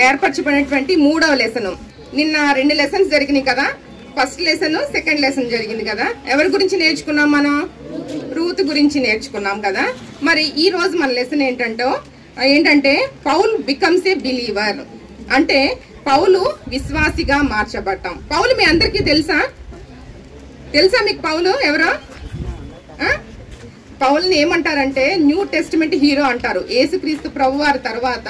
ఏర్పరచబడినటువంటి 3వ లెసన్. నిన్న 2 లెసన్స్ జరిగినాయి కదా. ఫస్ట్ లెసన్, సెకండ్ లెసన్ జరిగింది కదా. ఎవరి గురించి నేర్చుకున్నాం మనం? రూత్ గురించి నేర్చుకున్నాం కదా. మరి ఈ రోజు మన లెసన్ ఏంటంటే పౌల్ బికమ్స్ ఏ బిలీవర్. అంటే పౌలు విశ్వాసిగా మార్చబడటం. పౌలు మీ అందరికీ తెలుసా మీకు పౌలు ఎవరో? పౌల్ని ఏమంటారంటే న్యూ టెస్టిమెంట్ హీరో అంటారు. యేసుక్రీస్తు ప్రభువారి తర్వాత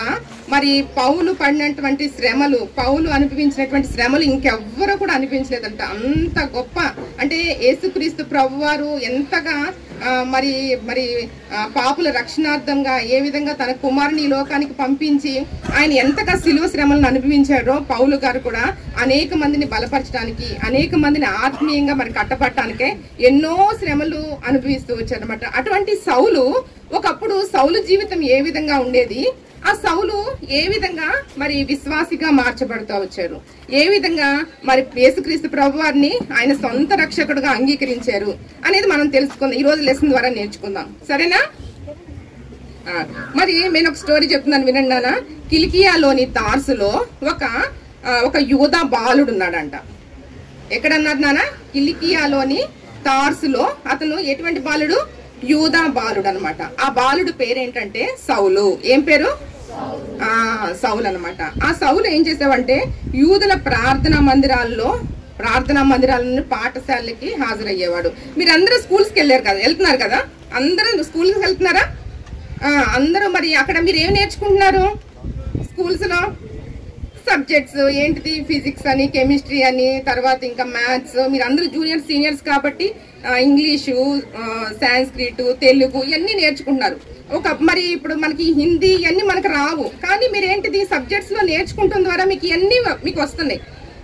మరి పౌలు పడినటువంటి శ్రమలు, పౌలు అనుభవించినటువంటి శ్రమలు ఇంకెవ్వరూ కూడా అనిపించలేదంట. అంత గొప్ప అంటే యేసుక్రీస్తు ప్రభువారు ఎంతగా మరి మరి పాపుల రక్షణార్థంగా ఏ విధంగా తన కుమారుని ఈ లోకానికి పంపించి ఆయన ఎంతగా శిలువ శ్రమలను అనుభవించారో పౌలు గారు కూడా అనేక మందిని బలపరచడానికి, అనేక మందిని ఆత్మీయంగా మరి కట్టబట్టడానికే ఎన్నో శ్రమలు అనుభవిస్తూ వచ్చారనమాట. అటువంటి సౌలు, ఒకప్పుడు సౌలు జీవితం ఏ విధంగా ఉండేది, ఆ సౌలు ఏ విధంగా మరి విశ్వాసిగా మార్చబడుతూ వచ్చారు, ఏ విధంగా మరి యేసుక్రీస్తు ప్రభువారిని ఆయన సొంత రక్షకుడుగా అంగీకరించారు అనేది మనం తెలుసుకుందాం. ఈ రోజు లెసన్ ద్వారా నేర్చుకుందాం, సరేనా? మరి నేను ఒక స్టోరీ చెప్తున్నాను, వినండి నాన్న. కిలికియాలోని తార్సులో ఒక యూదా బాలుడు ఉన్నాడంట. ఎక్కడన్నారు నాన్న? కిలికియాలోని తార్సులో. అతను ఎటువంటి బాలుడు? యూదా బాలుడు అనమాట. ఆ బాలుడు పేరేంటంటే సౌలు. ఏం పేరు? సౌలు అనమాట. ఆ సౌలు ఏం చేసావంటే యూదుల ప్రార్థనా మందిరాలను పాఠశాలకి హాజరయ్యేవాడు. మీరందరూ స్కూల్స్కి వెళ్తున్నారు కదా? అందరూ స్కూల్కి వెళ్తున్నారా? అందరూ మరి అక్కడ మీరు ఏం నేర్చుకుంటున్నారు స్కూల్స్ లో? సబ్జెక్ట్స్ ఏంటిది? ఫిజిక్స్ అని, కెమిస్ట్రీ అని, తర్వాత ఇంకా మ్యాథ్స్. మీరు అందరూ జూనియర్ సీనియర్స్ కాబట్టి ఇంగ్లీషు, సాంస్క్రిట్, తెలుగు ఇవన్నీ నేర్చుకుంటున్నారు. మరి ఇప్పుడు మనకి హిందీ ఇవన్నీ మనకు రావు, కానీ మీరేంటిది సబ్జెక్ట్స్ లో నేర్చుకుంటున్న ద్వారా మీకు ఇవన్నీ మీకు వస్తున్నాయి,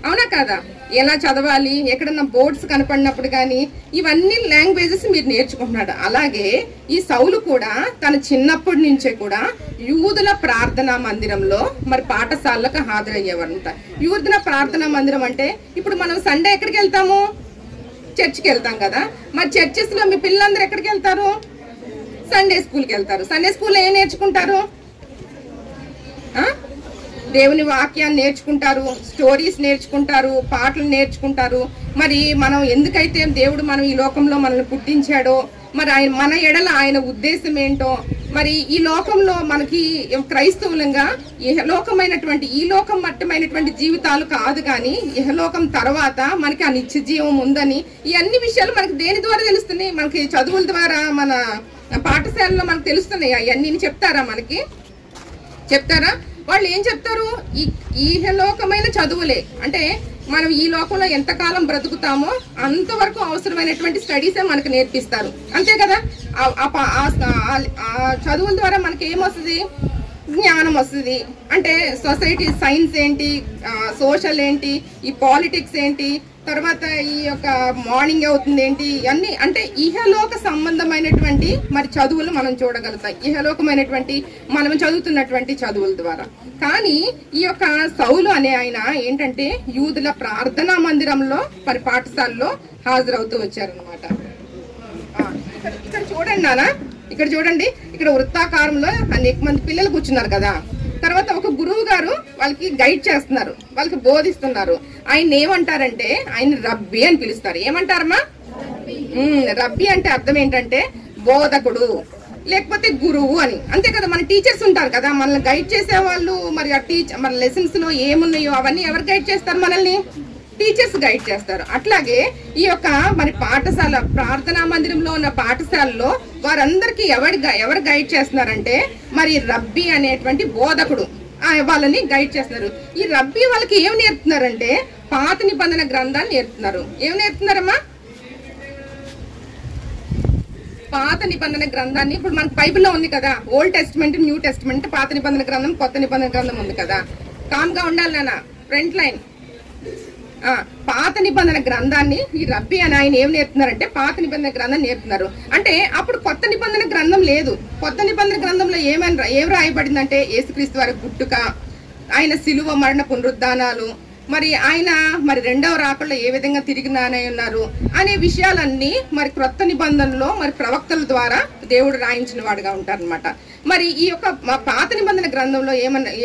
అవునా కాదా? ఎలా చదవాలి, ఎక్కడన్నా బోర్డ్స్ కనపడినప్పుడు కానీ ఇవన్నీ లాంగ్వేజెస్ మీరు నేర్చుకుంటున్నాడు. అలాగే ఈ సౌలు కూడా తన చిన్నప్పటి నుంచే కూడా యూదుల ప్రార్థనా మందిరంలో మరి పాఠశాలకు హాజరయ్యేవారంట. యూదుల ప్రార్థనా మందిరం అంటే ఇప్పుడు మనం సండే ఎక్కడికి వెళ్తాము? చర్చికి వెళ్తాం కదా. మరి చర్చెస్ లో మీ పిల్లలందరూ ఎక్కడికి వెళ్తారు? సండే స్కూల్కి వెళ్తారు. సండే స్కూల్లో ఏం నేర్చుకుంటారు? దేవుని వాక్యాన్ని నేర్చుకుంటారు, స్టోరీస్ నేర్చుకుంటారు, పాటలు నేర్చుకుంటారు. మరి మనం ఎందుకైతే దేవుడు మనం ఈ లోకంలో మనల్ని పుట్టించాడో, మరి మన ఎడల ఆయన ఉద్దేశం ఏంటో, మరి ఈ లోకంలో మనకి క్రైస్తవులంగా ఇహలోకమైనటువంటి ఈ లోకం మట్టమైనటువంటి జీవితాలు కాదు, కానీ ఇహలోకం తర్వాత మనకి ఆ నిత్య జీవం ఉందని ఈ అన్ని విషయాలు మనకి దేని ద్వారా తెలుస్తున్నాయి? మనకి చదువుల ద్వారా, మన పాఠశాలలో మనకు తెలుస్తున్నాయి. అవన్నీ చెప్తారా? మనకి చెప్తారా? వాళ్ళు ఏం చెప్తారు? ఈహలోకమైన చదువులే, అంటే మనం ఈ లోకంలో ఎంతకాలం బ్రతుకుతామో అంతవరకు అవసరమైనటువంటి స్టడీసే మనకు నేర్పిస్తారు, అంతే కదా? ఆ చదువుల ద్వారా మనకి ఏమొస్తుంది? జ్ఞానం వస్తుంది. అంటే సొసైటీ సైన్స్ ఏంటి, సోషల్ ఏంటి, ఈ పాలిటిక్స్ ఏంటి, తర్వాత ఈ యొక్క మార్నింగ్ అవుతుంది ఏంటి, అన్ని అంటే ఇహలోక సంబంధమైనటువంటి మరి చదువులు మనం చూడగలుగుతాం, ఇహలోకమైనటువంటి మనం చదువుతున్నటువంటి చదువుల ద్వారా. కానీ ఈ యొక్క సౌలు అనే ఆయన ఏంటంటే యూదుల ప్రార్థనా మందిరంలో మరి పాఠశాలలో హాజరవుతూ వచ్చారనమాట. ఇక్కడ చూడండి నాన్న, ఇక్కడ చూడండి, ఇక్కడ వృత్తాకారంలో అనేక మంది పిల్లలు కూర్చున్నారు కదా. తర్వాత ఒక గురువు గారు వాళ్ళకి గైడ్ చేస్తున్నారు, వాళ్ళకి బోధిస్తున్నారు. ఆయన ఏమంటారంటే ఆయన రబ్బీ అని పిలుస్తారు. ఏమంటారమ్మా? రబ్బీ అంటే అర్థం ఏంటంటే బోధకుడు లేకపోతే గురువు అని, అంతే కదా? మన టీచర్స్ ఉంటారు కదా, మనల్ని గైడ్ చేసే వాళ్ళు. మరి ఆ మన లెసన్స్ లో ఏమున్నాయో అవన్నీ ఎవరు గైడ్ చేస్తారు? మనల్ని టీచర్స్ గైడ్ చేస్తారు. అట్లాగే ఈ యొక్క మరి పాఠశాల, ప్రార్థనా మందిరంలో ఉన్న పాఠశాలలో వారందరికీ ఎవరు గైడ్ చేస్తున్నారంటే మరి రబ్బీ అనేటువంటి బోధకుడు వాళ్ళని గైడ్ చేస్తున్నారు. ఈ రబ్బీ వాళ్ళకి ఏం నేర్పుతున్నారంటే పాత నిబంధన గ్రంథాన్ని నేర్పుతున్నారు. ఏం నేర్పుతున్నారమ్మా? పాత నిబంధన గ్రంథాన్ని. ఇప్పుడు మనకు బైబిల్లో ఉంది కదా, ఓల్డ్ టెస్టిమెంట్, న్యూ టెస్టిమెంట్, పాత నిబంధన గ్రంథం, కొత్త నిబంధన గ్రంథం ఉంది కదా. కామ్గా ఉండాలి నాన్న, ఫ్రంట్ లైన్. పాత నిబంధన గ్రంథాన్ని ఈ రబ్బీ అని ఆయన ఏం నేర్పుతున్నారంటే పాత నిబంధన గ్రంథాన్ని నేర్పుతున్నారు. అంటే అప్పుడు కొత్త నిబంధన గ్రంథం లేదు. కొత్త నిబంధన గ్రంథంలో ఏం రాయబడిందంటే యేసుక్రీస్తు వారి పుట్టుక, ఆయన శిలువ మరణ పునరుద్ధానాలు, మరి ఆయన మరి రెండవ రాకల్లో ఏ విధంగా తిరిగి నానై ఉన్నారు అనే విషయాలన్నీ మరి క్రొత్త నిబంధనలో మరి ప్రవక్తల ద్వారా దేవుడు రాయించిన వాడుగా ఉంటారనమాట. మరి ఈ యొక్క పాత నిబంధన గ్రంథంలో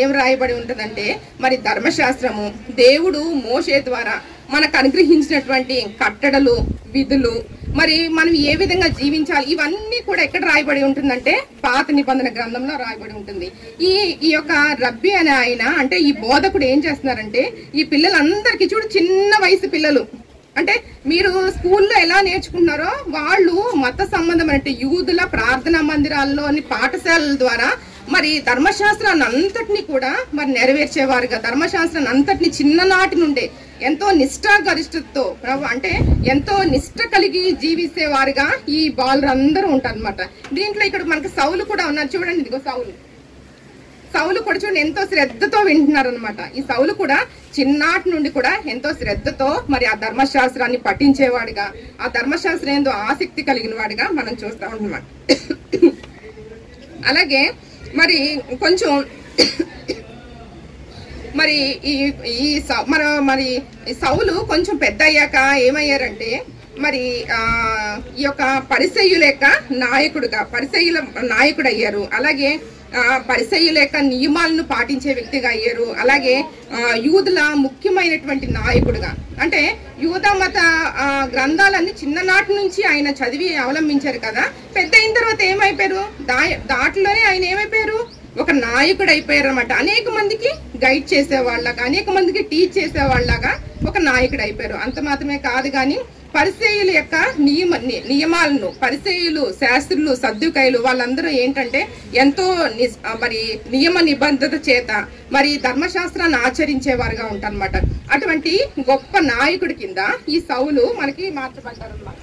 ఏం రాయబడి ఉంటుందంటే, మరి ధర్మశాస్త్రము దేవుడు మోషే ద్వారా మనకు అనుగ్రహించినటువంటి కట్టడలు, విధులు, మరి మనం ఏ విధంగా జీవించాలి, ఇవన్నీ కూడా ఎక్కడ రాయబడి ఉంటుందంటే పాత నిబంధన గ్రంథంలో రాయబడి ఉంటుంది. ఈ యొక్క రబ్బీ అనే ఆయన, అంటే ఈ బోధకుడు ఏం చేస్తున్నారంటే, ఈ పిల్లలందరికీ చూడు, చిన్న వయసు పిల్లలు, అంటే మీరు స్కూల్లో ఎలా నేర్చుకుంటున్నారో వాళ్ళు మత సంబంధమైన యూదుల ప్రార్థనా మందిరాల్లోని పాఠశాలల ద్వారా మరి ధర్మశాస్త్రాన్ని అంతటినీ కూడా మరి నెరవేర్చేవారుగా, ధర్మశాస్త్రాన్ని అంతటిని చిన్ననాటి నుండే ఎంతో నిష్ఠాగరిష్టతో, అంటే ఎంతో నిష్ఠ కలిగి జీవించేవారుగా ఈ బాలురందరూ ఉంటారన్నమాట. దీంట్లో ఇక్కడ మనకు సౌలు కూడా ఉన్నారు చూడండి. ఇదిగో సౌలు కూడా చూడండి, ఎంతో శ్రద్ధతో వింటున్నారు అనమాట. ఈ సౌలు కూడా చిన్నాటి నుండి కూడా ఎంతో శ్రద్ధతో మరి ఆ ధర్మశాస్త్రాన్ని పఠించేవాడుగా, ఆ ధర్మశాస్త్రం ఏందో ఆసక్తి కలిగిన వాడిగా మనం చూస్తా ఉన్నాం. అలాగే మరి కొంచెం మరి ఈ సౌలు కొంచెం పెద్ద అయ్యాక ఏమయ్యారంటే, మరి ఈ యొక్క పరిసయ్యుల యొక్క పరిసయ్యుల నాయకుడు అయ్యారు. అలాగే పరిసయ్యుల యొక్క నియమాలను పాటించే వ్యక్తిగా అయ్యారు. అలాగే యూదుల ముఖ్యమైనటువంటి నాయకుడుగా, అంటే యూదా మత గ్రంథాలన్నీ చిన్ననాటి నుంచి ఆయన చదివి అవలంబించారు కదా. పెద్ద అయిన తర్వాత ఏమైపోయారు, దాంట్లోనే ఆయన ఏమైపోయారు, ఒక నాయకుడు అయిపోయారు అనమాట. అనేక మందికి గైడ్ చేసేవాళ్ళగా, అనేక మందికి టీచ్ చేసేవాళ్ళగా ఒక నాయకుడు అయిపోయారు. అంత మాత్రమే కాదు కానీ పరిసయ్యుల యొక్క నియమాలను, పరిసయ్యులు, శాస్త్రులు, సద్దుకాయలు వాళ్ళందరూ ఏంటంటే ఎంతో మరి నియమ నిబంధత చేత మరి ధర్మశాస్త్రాన్ని ఆచరించేవారుగా ఉంటారన్నమాట. అటువంటి గొప్ప నాయకుడి కింద ఈ సౌలు మనకి మార్చబడ్డారు అన్నమాట.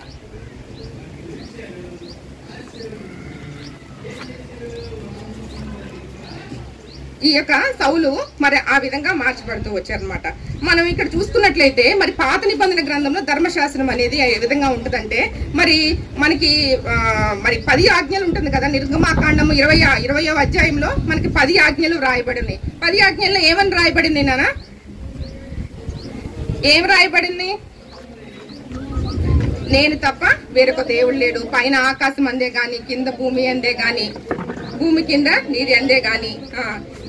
ఈ యొక్క సౌలు మరి ఆ విధంగా మార్చబడుతూ వచ్చారనమాట. మనం ఇక్కడ చూసుకున్నట్లయితే మరి పాత నిబంధన గ్రంథంలో ధర్మశాస్త్రం అనేది ఏ విధంగా ఉంటుందంటే, మరి మనకి మరి 10 ఆజ్ఞలు ఉంటుంది కదా. నిర్గమాకాండము 20వ అధ్యాయంలో మనకి 10 ఆజ్ఞలు రాయబడినాయి. 10 ఆజ్ఞల్లో ఏమని రాయబడింది నాన్న? ఏం రాయబడింది? నేను తప్ప వేరొక దేవుడు లేడు, పైన ఆకాశం అందే గాని, కింద భూమి అందే గాని, భూమి కింద నీరు అందే గాని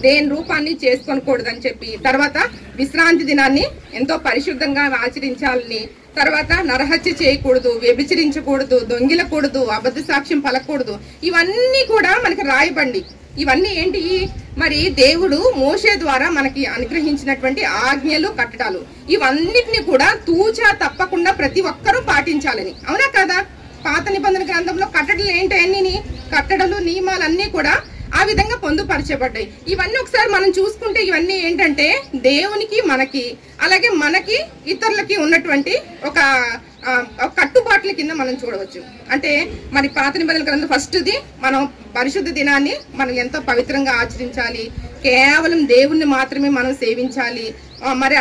దేని రూపాన్ని చేసుకోకూడదని చెప్పి, తర్వాత విశ్రాంతి దినాన్ని ఎంతో పరిశుద్ధంగా ఆచరించాలని, తర్వాత నరహత్య చేయకూడదు, వ్యభిచరించకూడదు, దొంగిలకూడదు, అబద్ధ సాక్ష్యం పలకూడదు, ఇవన్నీ కూడా మనకి రాయబండి. ఇవన్నీ ఏంటి? మరి దేవుడు మోషే ద్వారా మనకి అనుగ్రహించినటువంటి ఆజ్ఞలు, కట్టడాలు. ఇవన్నిటిని కూడా తూచా తప్పకుండా ప్రతి ఒక్కరూ పాటించాలని, అవునా కదా? పాత నిబంధన గ్రంథంలో కట్టడలు ఏంటి? కట్టడలు, నియమాలన్నీ కూడా ఆ విధంగా పొందుపరచబడ్డాయి. ఇవన్నీ ఒకసారి మనం చూసుకుంటే ఇవన్నీ ఏంటంటే దేవునికి, మనకి, అలాగే మనకి ఇతరులకి ఉన్నటువంటి ఒక కట్టుబాట్ల కింద మనం చూడవచ్చు. అంటే మరి పాత నిబంధన గ్రంథం ఫస్ట్ది మనం పరిశుద్ధ దినాన్ని మనం ఎంతో పవిత్రంగా ఆచరించాలి, కేవలం దేవుణ్ణి మాత్రమే మనం సేవించాలి, మరి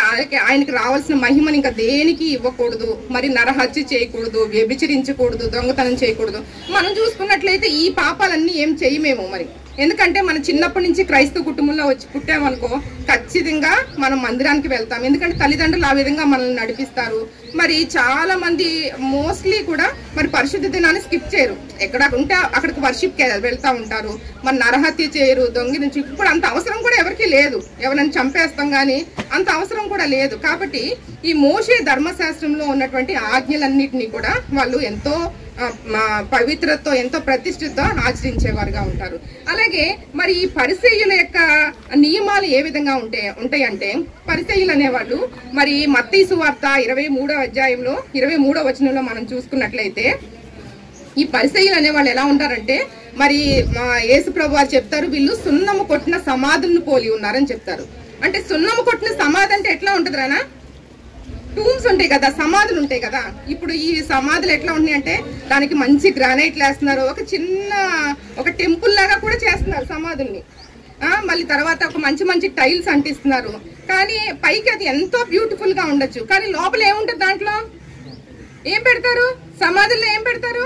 ఆయనకి రావాల్సిన మహిమని ఇంకా దేనికి ఇవ్వకూడదు, మరి నరహత్య చేయకూడదు, వ్యభిచరించకూడదు, దొంగతనం చేయకూడదు. మనం చూసుకున్నట్లయితే ఈ పాపాలన్నీ ఏం చేయమేమో మరి, ఎందుకంటే మనం చిన్నప్పటి నుంచి క్రైస్తవ కుటుంబంలో వచ్చి పుట్టామనుకో ఖచ్చితంగా మనం మందిరానికి వెళ్తాం, ఎందుకంటే తల్లిదండ్రులు ఆ విధంగా మనల్ని నడిపిస్తారు. మరి చాలా మంది మోస్ట్లీ కూడా మరి పరిశుద్ధ దినాన్ని స్కిప్ చేయరు, ఎక్కడ ఉంటే అక్కడికి వర్షిప్ వెళ్తా ఉంటారు, మరి నరహత్య చేయరు, దొంగిలించి. ఇప్పుడు అంత అవసరం కూడా ఎవరికి లేదు, ఎవరైనా చంపేస్తాం కానీ అంత అవసరం కూడా లేదు. కాబట్టి ఈ మోషే ధర్మశాస్త్రంలో ఉన్నటువంటి ఆజ్ఞలన్నిటినీ కూడా వాళ్ళు ఎంతో పవిత్రతో, ఎంతో ప్రతిష్ఠతో ఆచరించేవారుగా ఉంటారు. అలాగే మరి ఈ పరిసయ్యుల యొక్క నియమాలు ఏ విధంగా ఉంటాయంటే, పరిసయ్యులు అనేవాళ్ళు మరి మత్తయి సువార్త 23వ అధ్యాయంలో 23వ వచనంలో మనం చూసుకున్నట్లయితే, ఈ పరిసయ్యులు అనేవాళ్ళు ఎలా ఉంటారంటే, మరి యేసు ప్రభు వారు చెప్తారు, వీళ్ళు సున్నము కొట్టిన సమాధులను పోలి ఉన్నారని చెప్తారు. అంటే సున్నము కొట్టిన సమాధి అంటే ఎట్లా ఉంటుంది రానా? టూమ్స్ ఉంటాయి కదా, సమాధులు ఉంటాయి కదా. ఇప్పుడు ఈ సమాధులు ఎట్లా ఉన్నాయి అంటే దానికి మంచి గ్రానైట్లు వేస్తున్నారు, ఒక చిన్న ఒక టెంపుల్ లాగా కూడా చేస్తున్నారు సమాధుల్ని. మళ్ళీ తర్వాత ఒక మంచి టైల్స్ అంటిస్తున్నారు. కానీ పైకి అది ఎంతో బ్యూటిఫుల్ గా ఉండొచ్చు, కానీ లోపల ఏముంటుంది? దాంట్లో ఏం పెడతారు? సమాధుల్లో ఏం పెడతారు?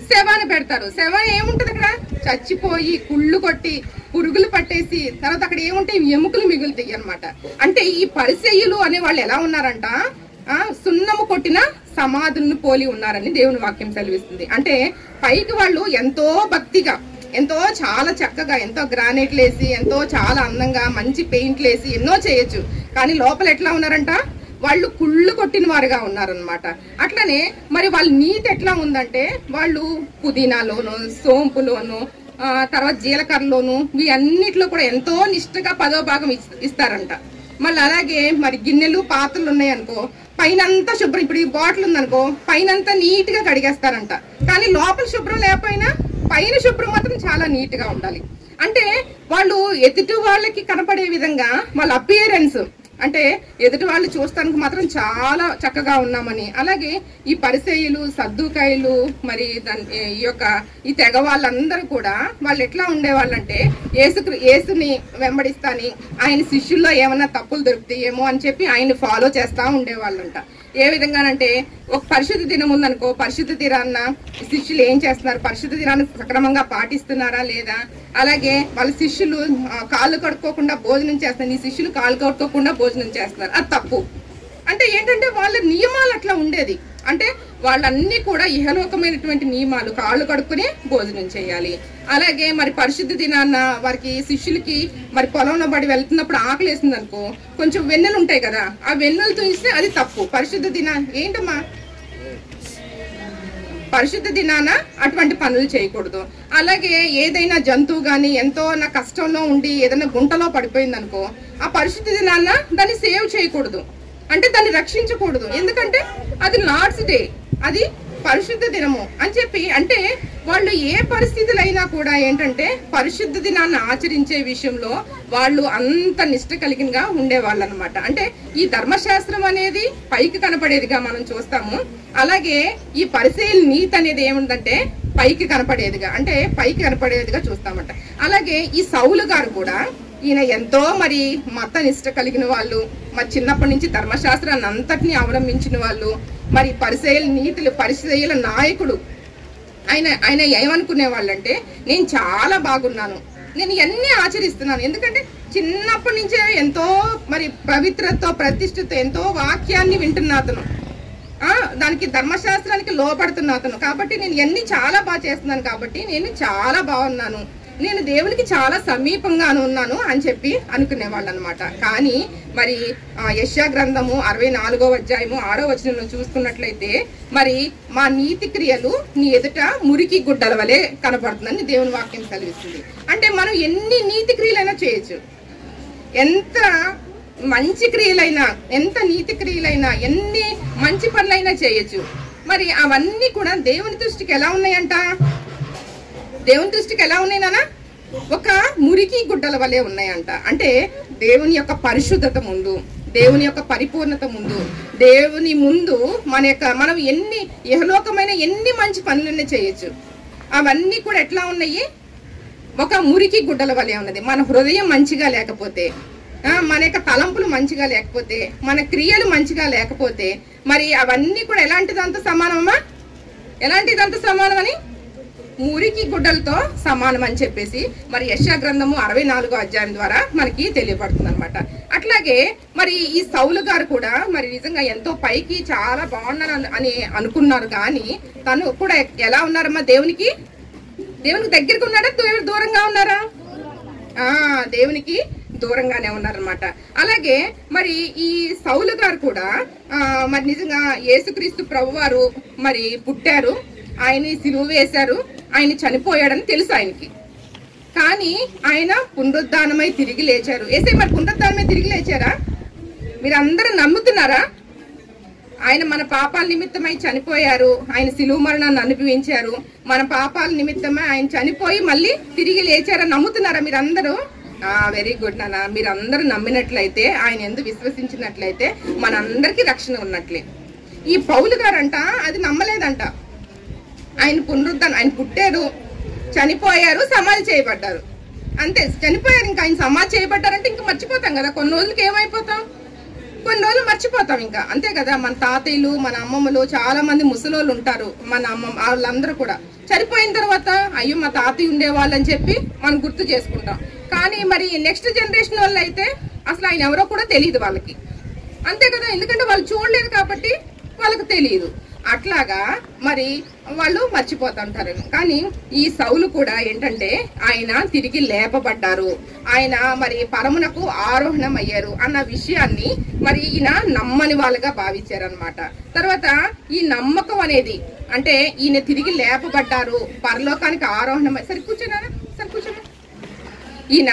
శవాన్ని పెడతారు. శవం ఏముంటది అక్కడ? చచ్చిపోయి కుళ్ళు కొట్టి పురుగులు పట్టేసి తర్వాత అక్కడ ఏముంటాయి? ఎముకలు మిగులుతాయి అన్నమాట. అంటే ఈ పరిసయ్యులు అనే వాళ్ళు ఎలా ఉన్నారంట, సున్నము కొట్టిన సమాధులను పోలి ఉన్నారని దేవుని వాక్యం సెలవిస్తుంది. అంటే పైకి వాళ్ళు ఎంతో భక్తిగా ఎంతో చాలా చక్కగా ఎంతో గ్రానైట్లు వేసి ఎంతో చాలా అందంగా మంచి పెయింట్లు వేసి ఎన్నో చేయొచ్చు. కానీ లోపల ఎట్లా ఉన్నారంట, వాళ్ళు కుళ్ళు కొట్టిన వారుగా ఉన్నారనమాట. అట్లనే మరి వాళ్ళ నీతి ఎట్లా ఉందంటే, వాళ్ళు పుదీనాలోను, సోంపులోను, తర్వాత జీలకర్రలోను, వీటన్నిటిలో కూడా ఎంతో నిష్ఠగా 10వ భాగం ఇస్తారంట. మళ్ళీ అలాగే మరి గిన్నెలు పాత్రలు ఉన్నాయనుకో, పైనంతా శుభ్రం, ఇప్పుడు ఈ బాటిల్ ఉందనుకో పైనంతా నీట్ గా కడిగేస్తారంట. కానీ లోపల శుభ్రం లేకపోయినా పైన శుభ్రం మాత్రం చాలా నీట్ గా ఉండాలి. అంటే వాళ్ళు ఎదుటి వాళ్ళకి కనపడే విధంగా వాళ్ళ అపియరెన్స్, అంటే ఎదుటి వాళ్ళు చూస్తానికి మాత్రం చాలా చక్కగా ఉన్నామని. అలాగే ఈ పరిసయ్యులు, సద్దుకాయలు, మరి ఈ తెగ వాళ్ళందరూ కూడా వాళ్ళు ఎట్లా ఉండేవాళ్ళంటే, యేసుని వెంబడిస్తాని ఆయన శిష్యుల్లో ఏమన్నా తప్పులు దొరుకుతాయేమో అని చెప్పి ఆయన ఫాలో చేస్తా ఉండేవాళ్ళంట. ఏ విధంగానంటే, ఒక పరిశుద్ధ దినం ఉందనుకో, పరిశుద్ధ దినాన్న శిష్యులు ఏం చేస్తున్నారు, పరిశుద్ధ దినాన్ని సక్రమంగా పాటిస్తున్నారా లేదా, అలాగే వాళ్ళ శిష్యులు కాళ్ళు కడుక్కోకుండా భోజనం చేస్తారు, నీ శిష్యులు కాళ్ళు కడుక్కోకుండా భోజనం చేస్తున్నారు, అది తప్పు. అంటే ఏంటంటే వాళ్ళ నియమాలు అట్లా ఉండేది. అంటే వాళ్ళన్నీ కూడా ఇహలోకమైనటువంటి నియమాలు, కాళ్ళు కడుక్కుని భోజనం చేయాలి. అలాగే మరి పరిశుద్ధ దినాన్న వారికి శిష్యులకి మరి పొలంలో పడి వెళ్తున్నప్పుడు ఆకలి వేసింది అనుకో, కొంచెం వెన్నెలు ఉంటాయి కదా, ఆ వెన్నెలు చూస్తే అది తప్పు. పరిశుద్ధ ఏంటమ్మా, పరిశుద్ధ దినాన అటువంటి పనులు చేయకూడదు. అలాగే ఏదైనా జంతువు గాని ఎంతో నా కష్టంలో ఉండి ఏదైనా గుంటలో పడిపోయింది అనుకో, ఆ పరిశుద్ధ దినాన దాన్ని సేవ్ చేయకూడదు, అంటే దాన్ని రక్షించకూడదు. ఎందుకంటే అది లార్డ్స్ డే, అది పరిశుద్ధ దినము అని చెప్పి, అంటే వాళ్ళు ఏ పరిస్థితులైనా కూడా ఏంటంటే పరిశుద్ధ దినాన్ని ఆచరించే విషయంలో వాళ్ళు అంత నిష్ట కలిగినగా ఉండేవాళ్ళు అనమాట. అంటే ఈ ధర్మశాస్త్రం అనేది పైకి కనపడేదిగా మనం చూస్తాము. అలాగే ఈ పరిశీలన నీతి అనేది ఏముందంటే పైకి కనపడేదిగా, అంటే పైకి కనపడేదిగా చూస్తామంట. అలాగే ఈ సౌలు గారు కూడా, ఈయన ఎంతో మరి మత నిష్ట కలిగిన వాళ్ళు, మరి చిన్నప్పటి నుంచి ధర్మశాస్త్రాన్ని అంతటినీ అవలంబించిన వాళ్ళు, మరి పరిసయ్యుల నీతులు, పరిసయ్యుల నాయకుడు. ఆయన ఏమనుకునే వాళ్ళంటే, నేను చాలా బాగున్నాను, నేను ఇవన్నీ ఆచరిస్తున్నాను, ఎందుకంటే చిన్నప్పటి నుంచే ఎంతో మరి పవిత్రతో ప్రతిష్టతో ఎంతో వాక్యాన్ని వింటున్నా అతను, దానికి ధర్మశాస్త్రానికి లోపడుతున్నా అతను, కాబట్టి నేను ఇవన్నీ చాలా బాగా చేస్తున్నాను, కాబట్టి నేను చాలా బాగున్నాను, నేను దేవునికి చాలా సమీపంగా ఉన్నాను అని చెప్పి అనుకునేవాళ్ళు అనమాట. కానీ మరి యెషయా గ్రంథము 64వ అధ్యాయము 6వ వచనంలో చూసుకున్నట్లయితే, మరి మా నీతి క్రియలు నీ ఎదుట మురికి గుడ్డల వలె కనపడుతుందని దేవుని వాక్యం కలిగిస్తుంది. అంటే మనం ఎన్ని నీతి క్రియలైనా చేయొచ్చు, ఎంత మంచి క్రియలైనా, ఎంత నీతి క్రియలైనా, ఎన్ని మంచి పనులైనా చేయొచ్చు. మరి అవన్నీ కూడా దేవుని దృష్టికి ఎలా ఉన్నాయంట, దేవుని దృష్టికి ఎలా ఉన్నాయి నాన్న, ఒక మురికి గుడ్డల వలె ఉన్నాయంట. అంటే దేవుని యొక్క పరిశుద్ధత ముందు, దేవుని యొక్క పరిపూర్ణత ముందు, దేవుని ముందు మనం ఎన్ని ఇహలోకమైన ఎన్ని మంచి పనులన్నీ చేయొచ్చు, అవన్నీ కూడా ఎట్లా ఉన్నాయి, ఒక మురికి గుడ్డల వలె ఉన్నది. మన హృదయం మంచిగా లేకపోతే, మన యొక్క తలంపులు మంచిగా లేకపోతే, మన క్రియలు మంచిగా లేకపోతే, మరి అవన్నీ కూడా ఎలాంటిదంత సమానమా, ఎలాంటిదంత సమానం అని, మురికి గుడ్డలతో సమానం అని చెప్పేసి మరి యెషయా గ్రంథము 64వ అధ్యాయం ద్వారా మనకి తెలియబడుతుంది అనమాట. అట్లాగే మరి ఈ సౌలు గారు కూడా మరి నిజంగా ఎంతో పైకి చాలా బాగున్నారు అని అనుకున్నారు, కానీ తను కూడా ఎలా ఉన్నారమ్మా, దేవునికి దగ్గరికి ఉన్నాడా, దూరంగా ఉన్నారా, దేవునికి దూరంగానే ఉన్నారనమాట. అలాగే మరి ఈ సౌలు గారు కూడా మరి నిజంగా యేసుక్రీస్తు ప్రభువారు మరి పుట్టారు, ఆయన సిలువ వేశారు, ఆయన చనిపోయాడని తెలుసు ఆయనకి, కానీ ఆయన పునరుద్ధానమై తిరిగి లేచారు. ఏసై మరి పునరుద్ధానమై తిరిగి లేచారా, మీరు అందరూ నమ్ముతున్నారా? ఆయన మన పాపాల నిమిత్తమై చనిపోయారు, ఆయన సిలువ మరణాన్ని అనుభవించారు, మన పాపాల నిమిత్తమై ఆయన చనిపోయి మళ్ళీ తిరిగి లేచారని నమ్ముతున్నారా మీరందరూ? వెరీ గుడ్ నాన్న, మీరందరూ నమ్మినట్లయితే, ఆయన ఎందుకు విశ్వసించినట్లయితే మనందరికీ రక్షణ ఉన్నట్లే. ఈ పౌలు గారంట అది నమ్మలేదంట. ఆయన పునరుద్ధానం, ఆయన పుట్టారు, చనిపోయారు, సమాధి చేయబడ్డారు, అంతే. చనిపోయారు, ఇంకా ఆయన సమాధి చేయబడ్డారంటే ఇంకా మర్చిపోతాం కదా, కొన్ని రోజులకి ఏమైపోతాం, కొన్ని రోజులు మర్చిపోతాం ఇంకా, అంతే కదా. మన తాతయ్యలు, మన అమ్మమ్మలు, చాలా మంది ముసలోళ్ళు ఉంటారు, మన అమ్మమ్మ వాళ్ళందరూ కూడా చనిపోయిన తర్వాత అయ్యో మా తాతయ్య ఉండేవాళ్ళు అని చెప్పి మనం గుర్తు చేసుకుంటాం. కానీ మరి నెక్స్ట్ జనరేషన్ వాళ్ళు అయితే అసలు ఆయన ఎవరో కూడా తెలియదు వాళ్ళకి, అంతే కదా, ఎందుకంటే వాళ్ళు చూడలేదు కాబట్టి వాళ్ళకి తెలియదు. అట్లాగా మరి వాళ్ళు మర్చిపోతుంటారు. కానీ ఈ సౌలు కూడా ఏంటంటే ఆయన తిరిగి లేపబడ్డారు, ఆయన మరి పరమునకు ఆరోహణం అయ్యారు అన్న విషయాన్ని మరి ఈయన నమ్మని వాళ్ళుగా భావించారనమాట. తర్వాత ఈ నమ్మకం అనేది అంటే ఈయన తిరిగి లేపబడ్డారు, పరలోకానికి ఆరోహణం సరి కూర్చోనా ఈయన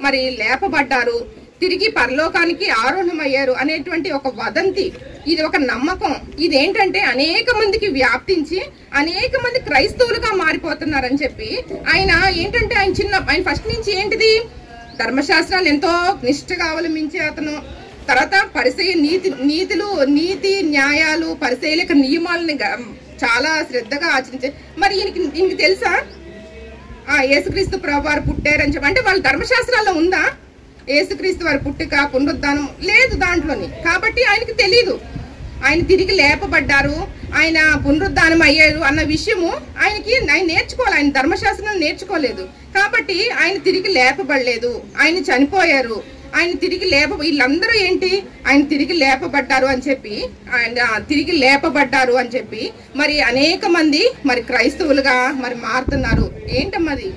మరి లేపబడ్డారు, తిరిగి పరలోకానికి ఆరోహణమయ్యారు అనేటువంటి ఒక వదంతి, ఇది ఒక నమ్మకం. ఇదేంటంటే అనేక మందికి వ్యాప్తించి అనేక మంది క్రైస్తవులుగా మారిపోతున్నారని చెప్పి ఆయన ఏంటంటే ఆయన ఫస్ట్ నుంచి ఏంటిది ధర్మశాస్త్రాన్ని ఎంతో నిష్ఠగా అవలంబించే అతను. తర్వాత పరిసయ నీతి న్యాయాలు పరిసయల నియమాలని చాలా శ్రద్ధగా ఆచరించే. మరి ఈయనకి తెలుసా యేసుక్రీస్తు ప్రభు వారు పుట్టారని చెప్పి? అంటే వాళ్ళ ధర్మశాస్త్రాల్లో ఉందా యేసుక్రీస్తు వారి పుట్టుక పునరుద్ధానం? లేదు దాంట్లోని. కాబట్టి ఆయనకి తెలీదు ఆయన తిరిగి లేపబడ్డారు, ఆయన పునరుద్ధానం అయ్యారు అన్న విషయము ఆయన నేర్చుకోవాలి. ఆయన ధర్మశాస్త్రం నేర్చుకోలేదు కాబట్టి ఆయన తిరిగి లేపబడలేదు, ఆయన చనిపోయారు, ఆయన తిరిగి వీళ్ళందరూ ఏంటి ఆయన తిరిగి లేపబడ్డారు అని చెప్పి తిరిగి లేపబడ్డారు అని చెప్పి మరి అనేక మంది మరి క్రైస్తవులుగా మరి మారుతున్నారు. ఏంటమ్మది?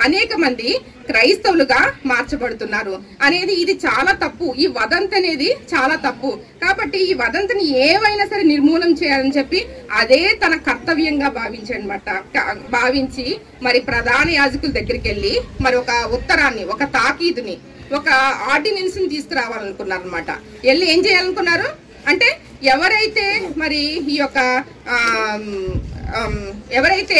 అనేక మంది క్రైస్తవులుగా మార్చబడుతున్నారు అనేది ఇది చాలా తప్పు. ఈ వదంతి అనేది చాలా తప్పు. కాబట్టి ఈ వదంతిని ఏవైనా సరే నిర్మూలన చేయాలని చెప్పి అదే తన కర్తవ్యంగా భావించి మరి ప్రధాన యాజకుల దగ్గరికి వెళ్ళి మరి ఒక ఉత్తరాన్ని, ఒక తాకీదుని, ఒక ఆర్డినెన్స్ ని తీసుకురావాలనుకున్నారు అనమాట. వెళ్ళి ఏం చేయాలనుకున్నారు అంటే ఎవరైతే మరి ఈ యొక్క ఎవరైతే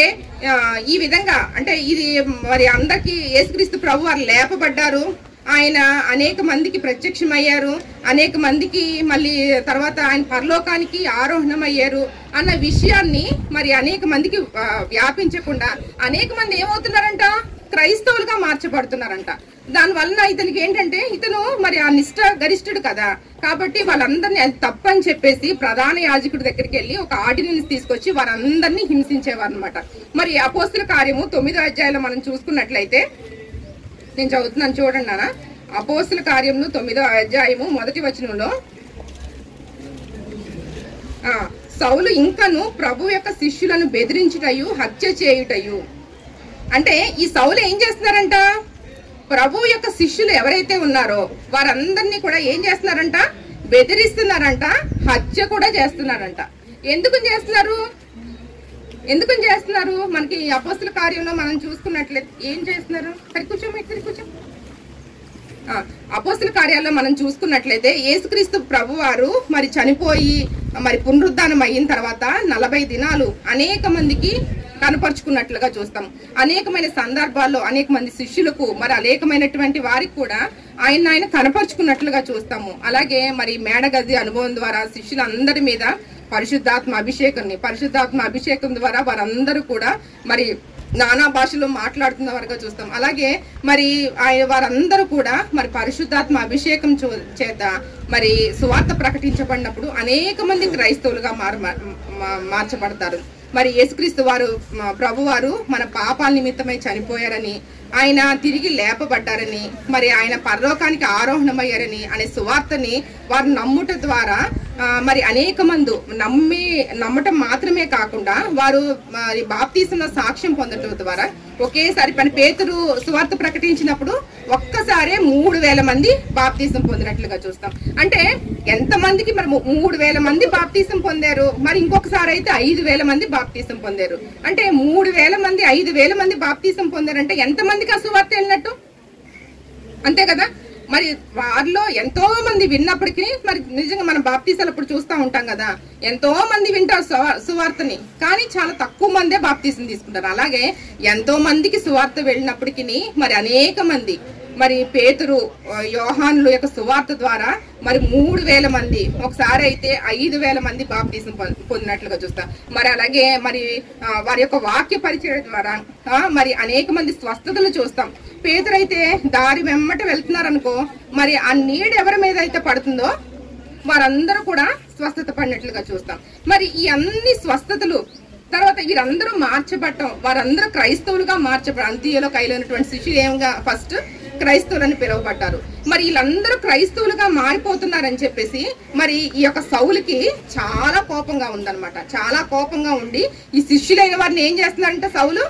ఈ విధంగా అంటే ఇది మరి అందరికీ యేసుక్రీస్తు ప్రభు వారు లేపబడ్డారు, ఆయన అనేక మందికి ప్రత్యక్షమయ్యారు, అనేక మందికి మళ్ళీ తర్వాత ఆయన పరలోకానికి ఆరోహణం అయ్యారు అన్న విషయాన్ని మరి అనేక మందికి వ్యాపించకుండా అనేక మంది ఏమవుతున్నారంట క్రైస్తవులుగా మార్చబడుతున్నారంట. దాని వలన ఇతనికి ఏంటంటే ఇతను మరి ఆ నిష్ఠ గరిష్ఠుడు కదా, కాబట్టి వాళ్ళందరినీ అది తప్పని చెప్పేసి ప్రధాన యాజకుడి దగ్గరికి వెళ్ళి ఒక ఆర్డినెన్స్ తీసుకొచ్చి వారందరినీ హింసించేవారు అనమాట. మరి అపోస్తుల కార్యము 9వ అధ్యాయంలో మనం చూసుకున్నట్లయితే నేను చదువుతున్నాను చూడండి నాన్న. అపోస్తుల కార్యము 9వ అధ్యాయము 1వ వచనంలో సౌలు ఇంకను ప్రభు యొక్క శిష్యులను బెదిరించుటయు హత్య చేయుటయు. అంటే ఈ సౌలు ఏం చేస్తున్నారంట? ప్రభు యొక్క శిష్యులు ఎవరైతే ఉన్నారో వారందరినీ కూడా ఏం చేస్తున్నారంట? బెదిరిస్తున్నారంట, హత్య కూడా చేస్తున్నారంట. ఎందుకు చేస్తున్నారు? మనకి అపోస్తుల కార్యంలో మనం చూసుకున్నట్లయితే ఏం చేస్తున్నారు? కూర్చో. అపోస్తుల కార్యాల్లో మనం చూసుకున్నట్లయితే యేసుక్రీస్తు ప్రభు వారు మరి చనిపోయి మరి పునరుద్ధానం అయిన తర్వాత 40 దినాలు అనేక మందికి కనపరుచుకున్నట్లుగా చూస్తాం. అనేకమైన సందర్భాల్లో అనేక మంది శిష్యులకు మరి అనేకమైనటువంటి వారికి కూడా ఆయన కనపరుచుకున్నట్లుగా చూస్తాము. అలాగే మరి మేడగది అనుభవం ద్వారా శిష్యులందరి మీద పరిశుద్ధాత్మ అభిషేకం ద్వారా వారందరూ కూడా మరి నానా భాషలో మాట్లాడుతున్న వారుగా చూస్తాం. అలాగే మరి వారందరూ కూడా మరి పరిశుద్ధాత్మ అభిషేకం చేత మరి సువార్త ప్రకటించబడినప్పుడు అనేక మంది క్రైస్తవులుగా మార్చబడతారు. మరి యేసుక్రీస్తు వారు ప్రభు వారు మన పాపాల నిమిత్తమై చనిపోయారని, ఆయన తిరిగి లేపబడ్డారని, మరి ఆయన పరలోకానికి ఆరోహణమయ్యారని అనే సువార్తని వారు నమ్ముట ద్వారా మరి అనేక మంది నమ్మటం మాత్రమే కాకుండా వారు మరి బాప్తీసంలో సాక్ష్యం పొందటం ద్వారా ఒకేసారి పేతురు సువార్త ప్రకటించినప్పుడు ఒక్కసారే 3000 మంది బాప్తీసం పొందినట్లుగా చూస్తాం. అంటే ఎంతమందికి మరి 3000 మంది బాప్తీసం పొందారు, మరి ఇంకొకసారి అయితే 5000 మంది బాప్తీసం పొందారు. అంటే 3000 మంది 5000 మంది బాప్తీసం పొందారంటే ఎంతమందికి ఆ సువార్త వెళ్ళినట్టు? అంతే కదా. మరి వారిలో ఎంతో మంది విన్నప్పటికీ మరి నిజంగా మనం బాప్తీసాలు అప్పుడు చూస్తూ ఉంటాం కదా, ఎంతో మంది వింటారు సువార్తని, కానీ చాలా తక్కువ మందే బాప్తీసం తీసుకుంటారు. అలాగే ఎంతో మందికి సువార్త వెళ్ళినప్పటికీ మరి అనేక మంది మరి పేతురు యోహానుల యొక్క సువార్త ద్వారా మరి 3000 మంది, ఒకసారి అయితే 5000 మంది బాప్తీసం పొందినట్లుగా చూస్తాం. మరి అలాగే మరి వారి యొక్క వాక్య పరిచయం ద్వారా మరి అనేక మంది స్వస్థతలు చూస్తాం. పేతురు అయితే దారి వెమ్మట వెళ్తున్నారనుకో, మరి ఆ నీడ ఎవరి మీద అయితే పడుతుందో వారందరూ కూడా స్వస్థత పడినట్లుగా చూస్తాం. మరి ఈ అన్ని స్వస్థతలు తర్వాత వీరందరూ మార్చబడటం, వారందరూ క్రైస్తవులుగా అంత్యోలో కైలోనటువంటి శిష్యులు ఏమిగా ఫస్ట్ క్రైస్తవులని పిలువబడ్డారు. మరి వీళ్ళందరూ క్రైస్తవులుగా మారిపోతున్నారని చెప్పేసి మరి ఈ యొక్క సౌలుకి చాలా కోపంగా ఉందన్నమాట. చాలా కోపంగా ఉండి ఈ శిష్యులైన వారిని ఏం చేస్తున్నారంట, సౌలు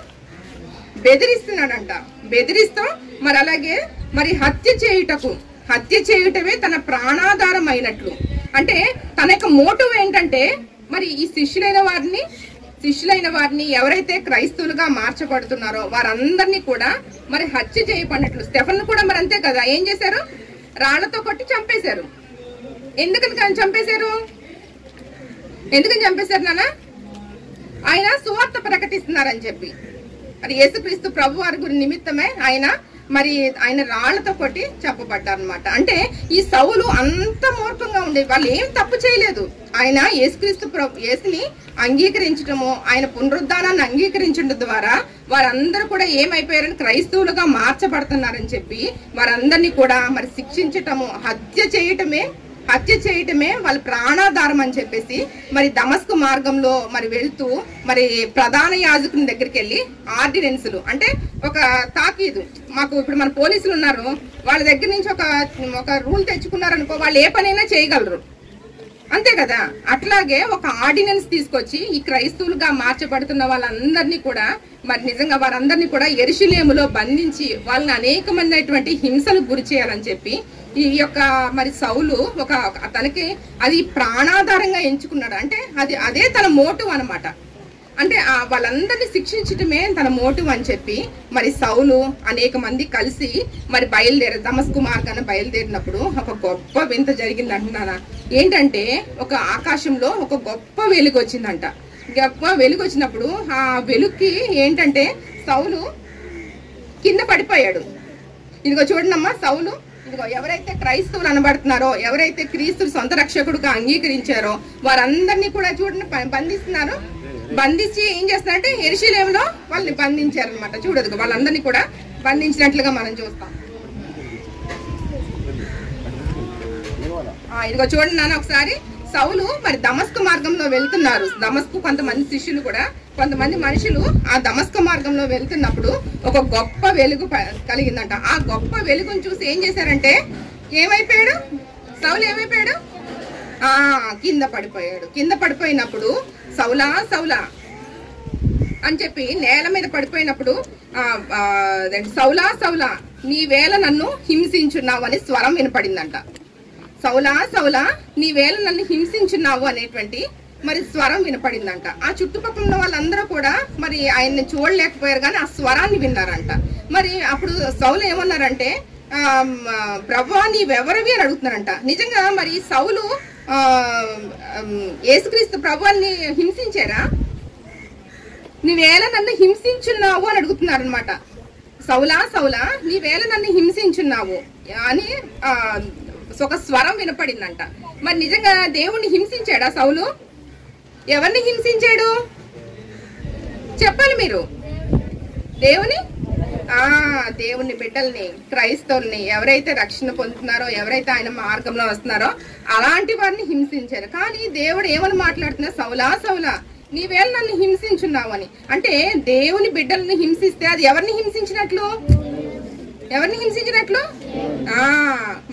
బెదిరిస్తున్నాడంట. బెదిరిస్తాం మరి అలాగే మరి హత్య చేయుటమే తన ప్రాణాధారం అయినట్లు. అంటే తన యొక్క మోటివ్ ఏంటంటే మరి ఈ శిష్యులైన వారిని ఎవరైతే క్రైస్తవులుగా మార్చబడుతున్నారో వారందరినీ కూడా మరి హత్య చేయబడినట్లు. స్టెఫెన్ కూడా మరి అంతే కదా, ఏం చేశారు, రాళ్లతో కొట్టి చంపేశారు. ఎందుకని చంపేశారు నాన్న? ఆయన సువార్త ప్రకటిస్తున్నారని చెప్పి. మరి యేసుక్రీస్తు ప్రభు వారి గురి నిమిత్తమే ఆయన రాళ్లతో కొట్టి చెప్పబడ్డారనమాట. అంటే ఈ సౌలు అంత మూర్ఖంగా ఉండే, వాళ్ళు ఏం తప్పు చేయలేదు. ఆయన యేసుని అంగీకరించడము, ఆయన పునరుద్ధానాన్ని అంగీకరించడం ద్వారా వారందరూ కూడా ఏమైపోయారని క్రైస్తవులుగా మార్చబడుతున్నారని చెప్పి వారందరినీ కూడా మరి శిక్షించటము, హత్య చేయటమే వాళ్ళ ప్రాణాధారం అని చెప్పేసి మరి దమస్కు మార్గంలో మరి వెళ్తూ మరి ప్రధాన యాజకుని దగ్గరికి వెళ్ళి ఆర్డినెన్సులు అంటే ఒక తాకీదు, మాకు ఇప్పుడు మన పోలీసులు ఉన్నారు, వాళ్ళ దగ్గర నుంచి ఒక రూల్ తెచ్చుకున్నారనుకో, వాళ్ళు ఏ పనైనా చేయగలరు, అంతే కదా. అట్లాగే ఒక ఆర్డినెన్స్ తీసుకొచ్చి ఈ క్రైస్తవులుగా మార్చబడుతున్న వాళ్ళందరినీ కూడా మరి నిజంగా వారందరినీ కూడా యెరూషలేములో బంధించి వాళ్ళని అనేకమైనటువంటి హింసలకు గురి చేయాలని చెప్పి ఈ యొక్క మరి సౌలు తనకి అది ప్రాణాధారంగా ఎంచుకున్నాడు. అంటే అదే తన మోటివ్ అనమాట. అంటే వాళ్ళందరినీ శిక్షించటమే తన మోటివ్ అని చెప్పి మరి సౌలు అనేక మంది కలిసి మరి దమస్కు మార్గాన్ని బయలుదేరినప్పుడు ఒక గొప్ప వింత జరిగింది అంటున్నానా. ఏంటంటే ఒక ఆకాశంలో ఒక గొప్ప వెలుగు వచ్చిందంట. గొప్ప వెలుగు వచ్చినప్పుడు ఆ వెలుగుకి ఏంటంటే సౌలు కింద పడిపోయాడు. ఇదిగో చూడండమ్మా, సౌలు ఇదిగో ఎవరైతే క్రైస్తవులు అనబడుతున్నారో, ఎవరైతే క్రీస్తు సొంత రక్షకుడుగా అంగీకరించారో వారందరినీ కూడా చూడండి బంధిస్తున్నారు. బంధించి ఏం చేస్తున్నారంటే యెరూషలేములో వాళ్ళని బంధించారనమాట. చూడదు, వాళ్ళందరినీ కూడా బంధించినట్లుగా మనం చూస్తాం. ఇదిగో చూడండి నాన్న ఒకసారి, సౌలు మరి దమస్కు మార్గంలో వెళ్తున్నారు. దమస్కు కొంతమంది మనుషులు ఆ దమస్కు మార్గంలో వెళ్తున్నప్పుడు ఒక గొప్ప వెలుగు కలిగిందంట. ఆ గొప్ప వెలుగును చూసి ఏం చేశారంటే ఏమైపోయాడు సౌలు? కింద పడిపోయాడు. కింద పడిపోయినప్పుడు సౌలా అని చెప్పి నేల మీద పడిపోయినప్పుడు సౌలా నీవేళ నన్ను హింసించున్నావు అని స్వరం వినపడిందంట. సౌలా నీవేళ నన్ను హింసించున్నావు అనేటువంటి మరి స్వరం వినపడిందంట. ఆ చుట్టుపక్కల ఉన్న వాళ్ళందరూ కూడా మరి ఆయన్ని చూడలేకపోయారు కానీ ఆ స్వరాన్ని విన్నారంట. మరి అప్పుడు సౌలు ఏమన్నారంటే ప్రభువా నీవెవరివి అని అడుగుతున్నారంట. నిజంగా మరి సౌలు యేసుక్రీస్తు ప్రభువాన్ని హింసించారా? నీవేళ నన్ను హింసించున్నావు అని అడుగుతున్నారు అనమాట. సౌలా నీవేళ నన్ను హింసించున్నావు అని ఒక స్వరం వినపడిందంట. మరి నిజంగా దేవుణ్ణి హింసించాడా సౌలు? ఎవరిని హింసించాడు చెప్పాలి మీరు? దేవుని బిడ్డల్ని, క్రైస్తవుల్ని, ఎవరైతే రక్షణ పొందుతున్నారో, ఎవరైతే ఆయన మార్గంలో వస్తున్నారో అలాంటి వారిని హింసించారు. కానీ దేవుడు ఏమని మాట్లాడుతున్నా, సౌలా నీవేళ నన్ను హింసించున్నావు అని. అంటే దేవుని బిడ్డల్ని హింసిస్తే అది ఎవరిని హింసించినట్లు?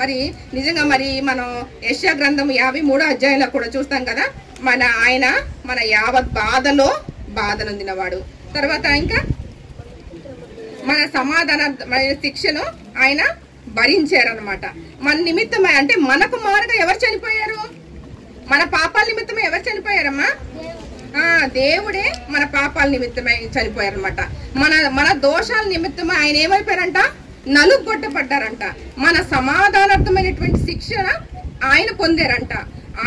మరి నిజంగా మరి మనం యెషయా గ్రంథం 53వ అధ్యాయంలో కూడా చూస్తాం కదా, ఆయన మన యావత్ బాధనొందినవాడు. తర్వాత ఇంకా మన సమాధానమైన శిక్షను ఆయన భరించారనమాట. మన నిమిత్తమే అంటే మనకు మారుగా ఎవరు చనిపోయారు? మన పాపాల నిమిత్తమే ఎవరు చనిపోయారమ్మా? దేవుడే మన పాపాల నిమిత్తమే చనిపోయారనమాట. మన దోషాల నిమిత్తమే ఆయన ఏమైపోయారంట? నలుగొట్టబడ్డారంట. మన సమాధానార్థమైనటువంటి శిక్షణ ఆయన పొందారంట.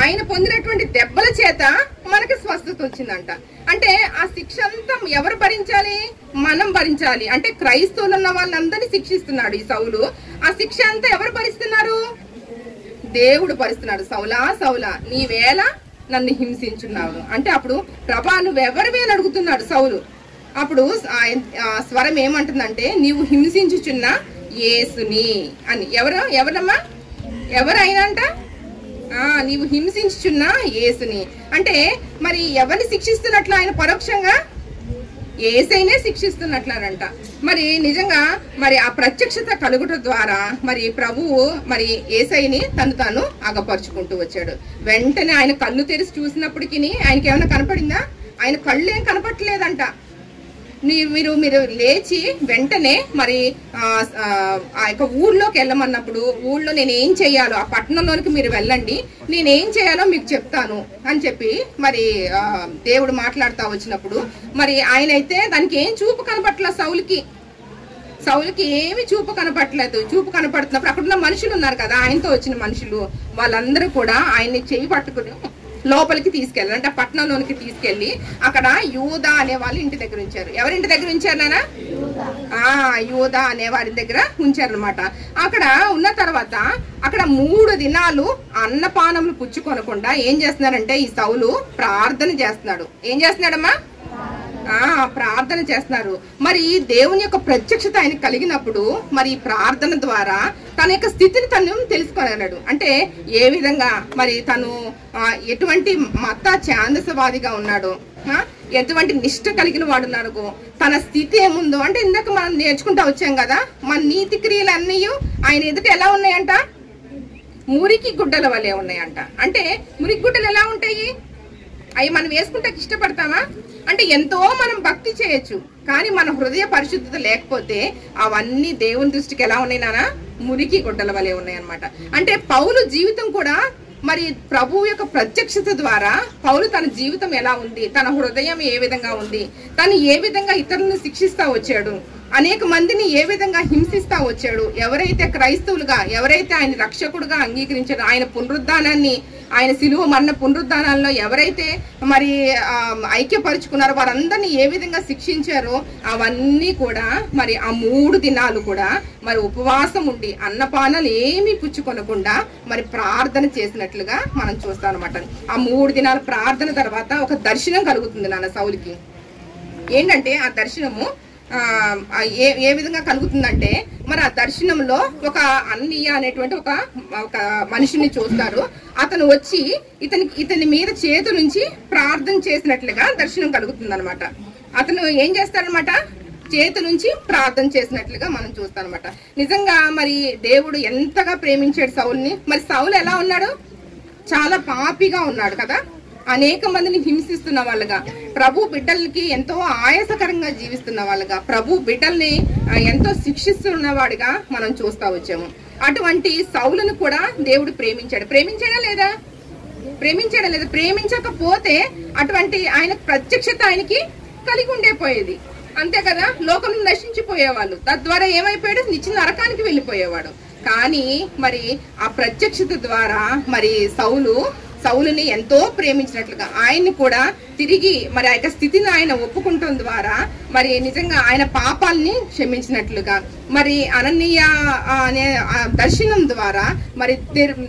ఆయన పొందినటువంటి దెబ్బల చేత మనకి స్వస్థత వచ్చిందంట. అంటే ఆ శిక్ష అంతా ఎవరు భరించాలి? మనం భరించాలి. అంటే క్రైస్తవులు ఉన్న వాళ్ళందరినీ శిక్షిస్తున్నాడు ఈ సౌలు. ఆ శిక్ష అంతా ఎవరు భరిస్తున్నారు? దేవుడు భరిస్తున్నాడు. సౌలా నీవేళ నన్ను హింసించున్నావు అంటే అప్పుడు ప్రభా నువ్వెవరివి అని అడుగుతున్నాడు సౌలు. అప్పుడు స్వరం ఏమంటుందంటే నీవు హింసించుచున్న యేసుని అని. ఎవరమ్మా? ఎవరైనా అంట నీవు హింసించుచున్న యేసుని అంటే మరి ఎవరిని శిక్షిస్తున్నట్లు ఆయన పరోక్షంగా యేసయ్యనే శిక్షిస్తున్నట్లనంట. మరి నిజంగా మరి ఆ ప్రత్యక్షత కలుగుట ద్వారా మరి ప్రభువు మరి యేసయ్యని తాను అగపరుచుకుంటూ వచ్చాడు. వెంటనే ఆయన కళ్ళు తెరిచి చూసినప్పటికీ ఆయనకి ఏమైనా కనపడిందా? ఆయన కళ్ళు ఏం కనపడలేదంట. మీరు లేచి వెంటనే మరి ఆ యొక్క ఊళ్ళోకి వెళ్ళమన్నప్పుడు, ఊళ్ళో నేను ఏం చెయ్యాలో, ఆ పట్టణంలోనికి మీరు వెళ్ళండి, నేనేం చేయాలో మీకు చెప్తాను అని చెప్పి మరి దేవుడు మాట్లాడుతూ వచ్చినప్పుడు మరి ఆయన అయితే దానికి ఏం చూపు కనపట్ల సౌలుకి ఏమి చూపు కనపట్లేదు. చూపు కనపడుతున్నప్పుడు అక్కడున్న మనుషులు ఉన్నారు కదా, ఆయనతో వచ్చిన మనుషులు, వాళ్ళందరూ కూడా ఆయన్ని చేయి పట్టుకుని లోపలికి తీసుకెళ్ళారు. అంటే పట్టణంలోనికి తీసుకెళ్లి అక్కడ యూదా అనే వాళ్ళు ఇంటి దగ్గర ఉంచారు. ఎవరింటి దగ్గర ఉంచారు నానా? యూదా అనే వారి దగ్గర ఉంచారనమాట. అక్కడ ఉన్న తర్వాత అక్కడ 3 దినాలు అన్నపానములు పుచ్చుకొనకుండా ఏం చేస్తున్నారంటే ఈ సౌలు ప్రార్థన చేస్తున్నాడు. ఏం చేస్తున్నాడమ్మా? ప్రార్థన చేస్తున్నారు. మరి దేవుని యొక్క ప్రత్యక్షత ఆయన కలిగినప్పుడు మరి ప్రార్థన ద్వారా తన యొక్క స్థితిని తను తెలుసుకోగలడు. అంటే ఏ విధంగా మరి తను ఎటువంటి మత ఛాందసవాదిగా ఉన్నాడో, ఎటువంటి నిష్ఠ కలిగిన వాడున్నాడు, తన స్థితి ఏముందో. అంటే ఇందాక మనం నేర్చుకుంటా వచ్చాం కదా, మన నీతి క్రియలన్నీ ఆయన ఎదుట ఎలా ఉన్నాయంట? మురికి గుడ్డల వలె ఉన్నాయంట. అంటే మురికి గుడ్డలు ఎలా ఉంటాయి? అవి మనం వేసుకుంటే ఇష్టపడతామా? అంటే ఎంతో మనం భక్తి చేయొచ్చు, కానీ మన హృదయ పరిశుద్ధత లేకపోతే అవన్నీ దేవుని దృష్టికి ఎలా ఉన్నాయి నానా? మురికి గుడ్డల వలె ఉన్నాయి అన్నమాట. అంటే పౌలు జీవితం కూడా మరి ప్రభువు యొక్క ప్రత్యక్షత ద్వారా పౌలు తన జీవితం ఎలా ఉంది, తన హృదయం ఏ విధంగా ఉంది, తను ఏ విధంగా ఇతరులను శిక్షిస్తా వచ్చాడు, అనేక మందిని ఏ విధంగా హింసిస్తా వచ్చాడు, ఎవరైతే క్రైస్తవులుగా, ఎవరైతే ఆయన రక్షకుడుగా అంగీకరించారో, ఆయన పునరుద్ధానాన్ని, ఆయన సిలువ మరణ పునరుద్ధానాల్లో ఎవరైతే మరి ఐక్యపరుచుకున్నారో వారందరినీ ఏ విధంగా శిక్షించారో అవన్నీ కూడా మరి ఆ 3 దినాలు కూడా మరి ఉపవాసం ఉండి అన్నపానాలు ఏమీ పుచ్చుకొనకుండా మరి ప్రార్థన చేసినట్లుగా మనం చూస్తాం అనమాట. ఆ 3 దినాల ప్రార్థన తర్వాత ఒక దర్శనం కలుగుతుంది నాన్న సౌలుకి. ఏంటంటే ఆ దర్శనము ఏ విధంగా కలుగుతుందంటే మరి ఆ దర్శనంలో ఒక అన్నయ్య అనేటువంటి ఒక మనిషిని చూస్తారు. అతను వచ్చి ఇతని మీద చేతుల నుంచి ప్రార్థన చేసినట్లుగా దర్శనం కలుగుతుంది అనమాట. అతను ఏం చేస్తారనమాట? చేతుల నుంచి ప్రార్థన చేసినట్లుగా మనం చూస్తాం అనమాట. నిజంగా మరి దేవుడు ఎంతగా ప్రేమించాడు సౌలుని. మరి సౌలు ఎలా ఉన్నాడు? చాలా పాపిగా ఉన్నాడు కదా, అనేక మందిని హింసిస్తున్న వాళ్ళగా, ప్రభు బిడ్డలకి ఎంతో ఆయాసకరంగా జీవిస్తున్న వాళ్ళగా, ప్రభు బిడ్డల్ని ఎంతో శిక్షిస్తున్న వాడిగా మనం చూస్తా వచ్చాము. అటువంటి సౌలును కూడా దేవుడు ప్రేమించాడా లేదా? ప్రేమించకపోతే అటువంటి ఆయన ప్రత్యక్షత ఆయనకి కలిగి ఉండే అంతే కదా, లోకం నశించిపోయేవాళ్ళు. తద్వారా ఏమైపోయాడు? నిత్య నరకానికి వెళ్ళిపోయేవాడు. కానీ మరి ఆ ప్రత్యక్షత ద్వారా మరి సౌలుని ఎంతో ప్రేమించినట్లుగా ఆయన్ని కూడా తిరిగి మరి ఆ యొక్క స్థితిని ఆయన ఒప్పుకుంటం ద్వారా మరి నిజంగా ఆయన పాపాలని క్షమించినట్లుగా మరి అననీయ అనే దర్శనం ద్వారా మరి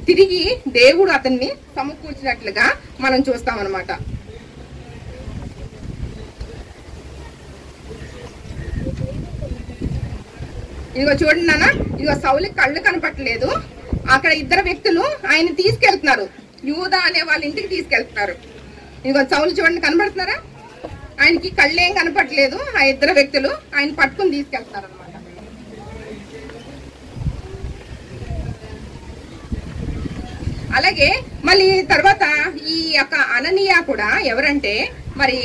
తిరిగి దేవుడు అతన్ని సమకూర్చినట్లుగా మనం చూస్తామన్నమాట. ఇదిగో చూడండి నాన్న, ఇదిగో సౌలుకి కళ్ళు కనపట్టలేదు. అక్కడ 2 వ్యక్తులు ఆయన తీసుకెళ్తున్నారు, యూదా అనే వాళ్ళ ఇంటికి తీసుకెళ్తున్నారు. ఇదిగో సౌలు చూడండి, కనబడుతున్నారా? ఆయనకి కళ్ళేం కనపడలేదు. ఆ 2 వ్యక్తులు ఆయన పట్టుకుని తీసుకెళ్తున్నారు అనమాట. అలాగే మళ్ళీ తర్వాత ఈ యొక్క అననీయ కూడా ఎవరంటే మరి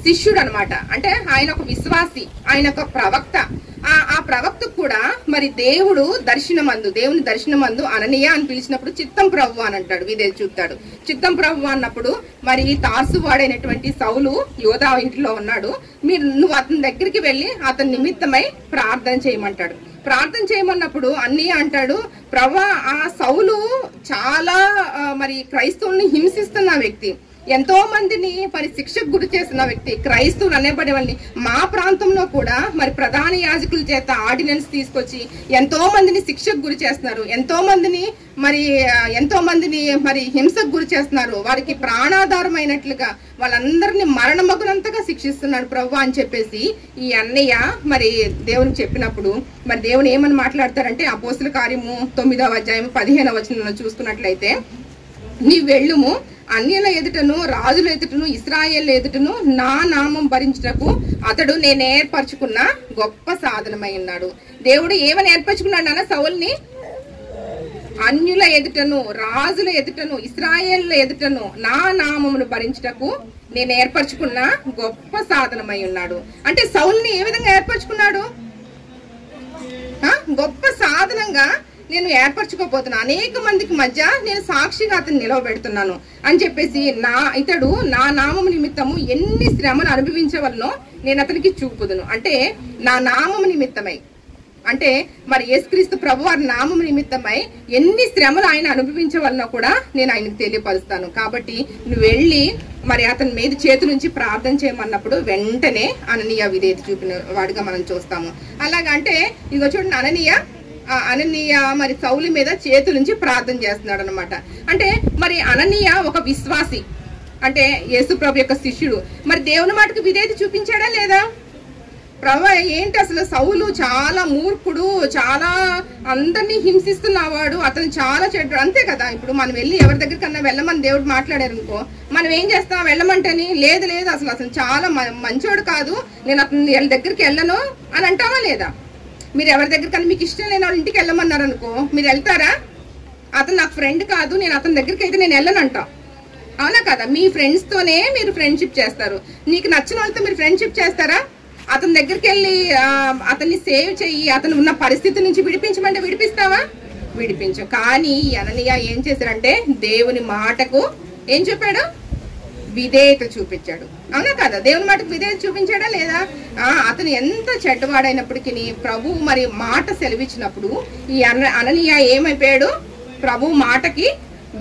శిష్యుడు అనమాట. అంటే ఆయన ఒక విశ్వాసి, ఆయన ఒక ప్రవక్త. ఆ ప్రవక్త కూడా మరి దేవుని దర్శనమందు అననీయ అని పిలిచినప్పుడు చిత్తం ప్రభు అని అంటాడు, విధేయత చూపుతాడు. చిత్తం ప్రభు అన్నప్పుడు మరి తార్సువాడైనటువంటి సౌలు యోధా ఇంటిలో ఉన్నాడు, నువ్వు అతని దగ్గరికి వెళ్ళి అతని నిమిత్తమై ప్రార్థన చేయమంటాడు. ప్రార్థన చేయమన్నప్పుడు అన్నయ్య అంటాడు, ప్రభా ఆ సౌలు చాలా మరి క్రైస్తవుల్ని హింసిస్తున్న వ్యక్తి, ఎంతో మందిని మరి శిక్షకు గురి చేసిన వ్యక్తి, క్రైస్తవులు అనేబడే వాళ్ళని మా ప్రాంతంలో కూడా మరి ప్రధాన యాజకుల చేత ఆర్డినెన్స్ తీసుకొచ్చి ఎంతో మందిని శిక్షకు గురి చేస్తున్నారు, ఎంతో మందిని మరి హింసకు గురి చేస్తున్నారు, వారికి ప్రాణాధారమైనట్లుగా వాళ్ళందరినీ మరణమగునంతగా శిక్షిస్తున్నాడు ప్రభు అని చెప్పేసి ఈ అన్నయ్య మరి దేవునికి చెప్పినప్పుడు మరి దేవుని ఏమని మాట్లాడతారంటే అపోస్తుల కార్యము 9వ అధ్యాయం 15వ వచనంలో చూసుకున్నట్లయితే నీ వెళ్ళుము, అన్యుల ఎదుటను రాజుల ఎదుటను ఇశ్రాయేళ్ల ఎదుటను నా నామం భరించుటకు అతడు నేను ఏర్పరచుకున్న గొప్ప సాధనమై ఉన్నాడు. దేవుడు ఏమని ఏర్పరచుకున్నాడు అన్న సౌల్ని? అన్యుల ఎదుటను రాజుల ఎదుటను ఇశ్రాయేళ్ల ఎదుటను నా నామమును భరించుటకు నేను ఏర్పరచుకున్న గొప్ప సాధనమై ఉన్నాడు. అంటే సౌల్ని ఏ విధంగా ఏర్పరచుకున్నాడు? గొప్ప సాధనంగా నేను ఏర్పరచుకోపోతున్నా, అనేక మందికి మధ్య నేను సాక్షిగా అతను నిలవబెడుతున్నాను అని చెప్పేసి ఇతడు నా నామము నిమిత్తము ఎన్ని శ్రమలు అనుభవించవలనో నేను అతనికి చూపుదును. అంటే నా నామము నిమిత్తమై, అంటే మరి యేసుక్రీస్తు ప్రభు వారి నామం నిమిత్తమై ఎన్ని శ్రమలు ఆయన అనుభవించవలనో కూడా నేను ఆయనకు తెలియపరుస్తాను. కాబట్టి నువ్వు వెళ్ళి మరి అతని మీద చేతి నుంచి ప్రార్థన చేయమన్నప్పుడు వెంటనే అననీయ విధేయత చూపిన వాడిగా మనం చూస్తాము. అలాగంటే ఇదిగో చూడండి, అననీయ మరి సౌలు మీద చేతుల నుంచి ప్రార్థన చేస్తున్నాడు అనమాట. అంటే మరి అననీయ ఒక విశ్వాసి, అంటే యేసు ప్రభు యొక్క శిష్యుడు. మరి దేవుని మాటకు విధేయత చూపించాడా లేదా? ప్రభు ఏంటి అసలు సౌలు చాలా మూర్ఖుడు, చాలా అందరినీ హింసిస్తున్నవాడు, అతను చాలా చెడ్డు, అంతే కదా. ఇప్పుడు మనం వెళ్ళి ఎవరి దగ్గరికన్నా వెళ్ళమని దేవుడు మాట్లాడారు అనుకో, మనం ఏం చేస్తాం? వెళ్ళమంటని లేదు లేదు అసలు చాలా మంచోడు కాదు, నేను అతని దగ్గరికి వెళ్ళను అని అంటావా లేదా? మీరు ఎవరి దగ్గరికన్నా మీకు ఇష్టం లేని వాళ్ళ ఇంటికి వెళ్ళమన్నారు అనుకో, మీరు వెళ్తారా? అతను నాకు ఫ్రెండ్ కాదు, నేను అతని దగ్గరికి అయితే నేను వెళ్ళను అంటాం, అవునా కదా? మీ ఫ్రెండ్స్ తోనే మీరు ఫ్రెండ్షిప్ చేస్తారు. నీకు నచ్చిన వాళ్ళతో మీరు ఫ్రెండ్షిప్ చేస్తారా? అతని దగ్గరికి వెళ్ళి అతన్ని సేవ్ చెయ్యి, అతను ఉన్న పరిస్థితి నుంచి విడిపించమంటే విడిపిస్తావా? విడిపించు. కానీ అననీయ ఏం చేశారంటే దేవుని మాటకు ఏం చెప్పాడు? విధేయత చూపించాడు, అవునా కదా? దేవుని మాటకు విధేయత చూపించాడా లేదా? అతను ఎంత చెడ్డవాడైనప్పటికీ ప్రభు మరి మాట సెలవిచ్చినప్పుడు ఈ అననీయ ఏమైపోయాడు? ప్రభు మాటకి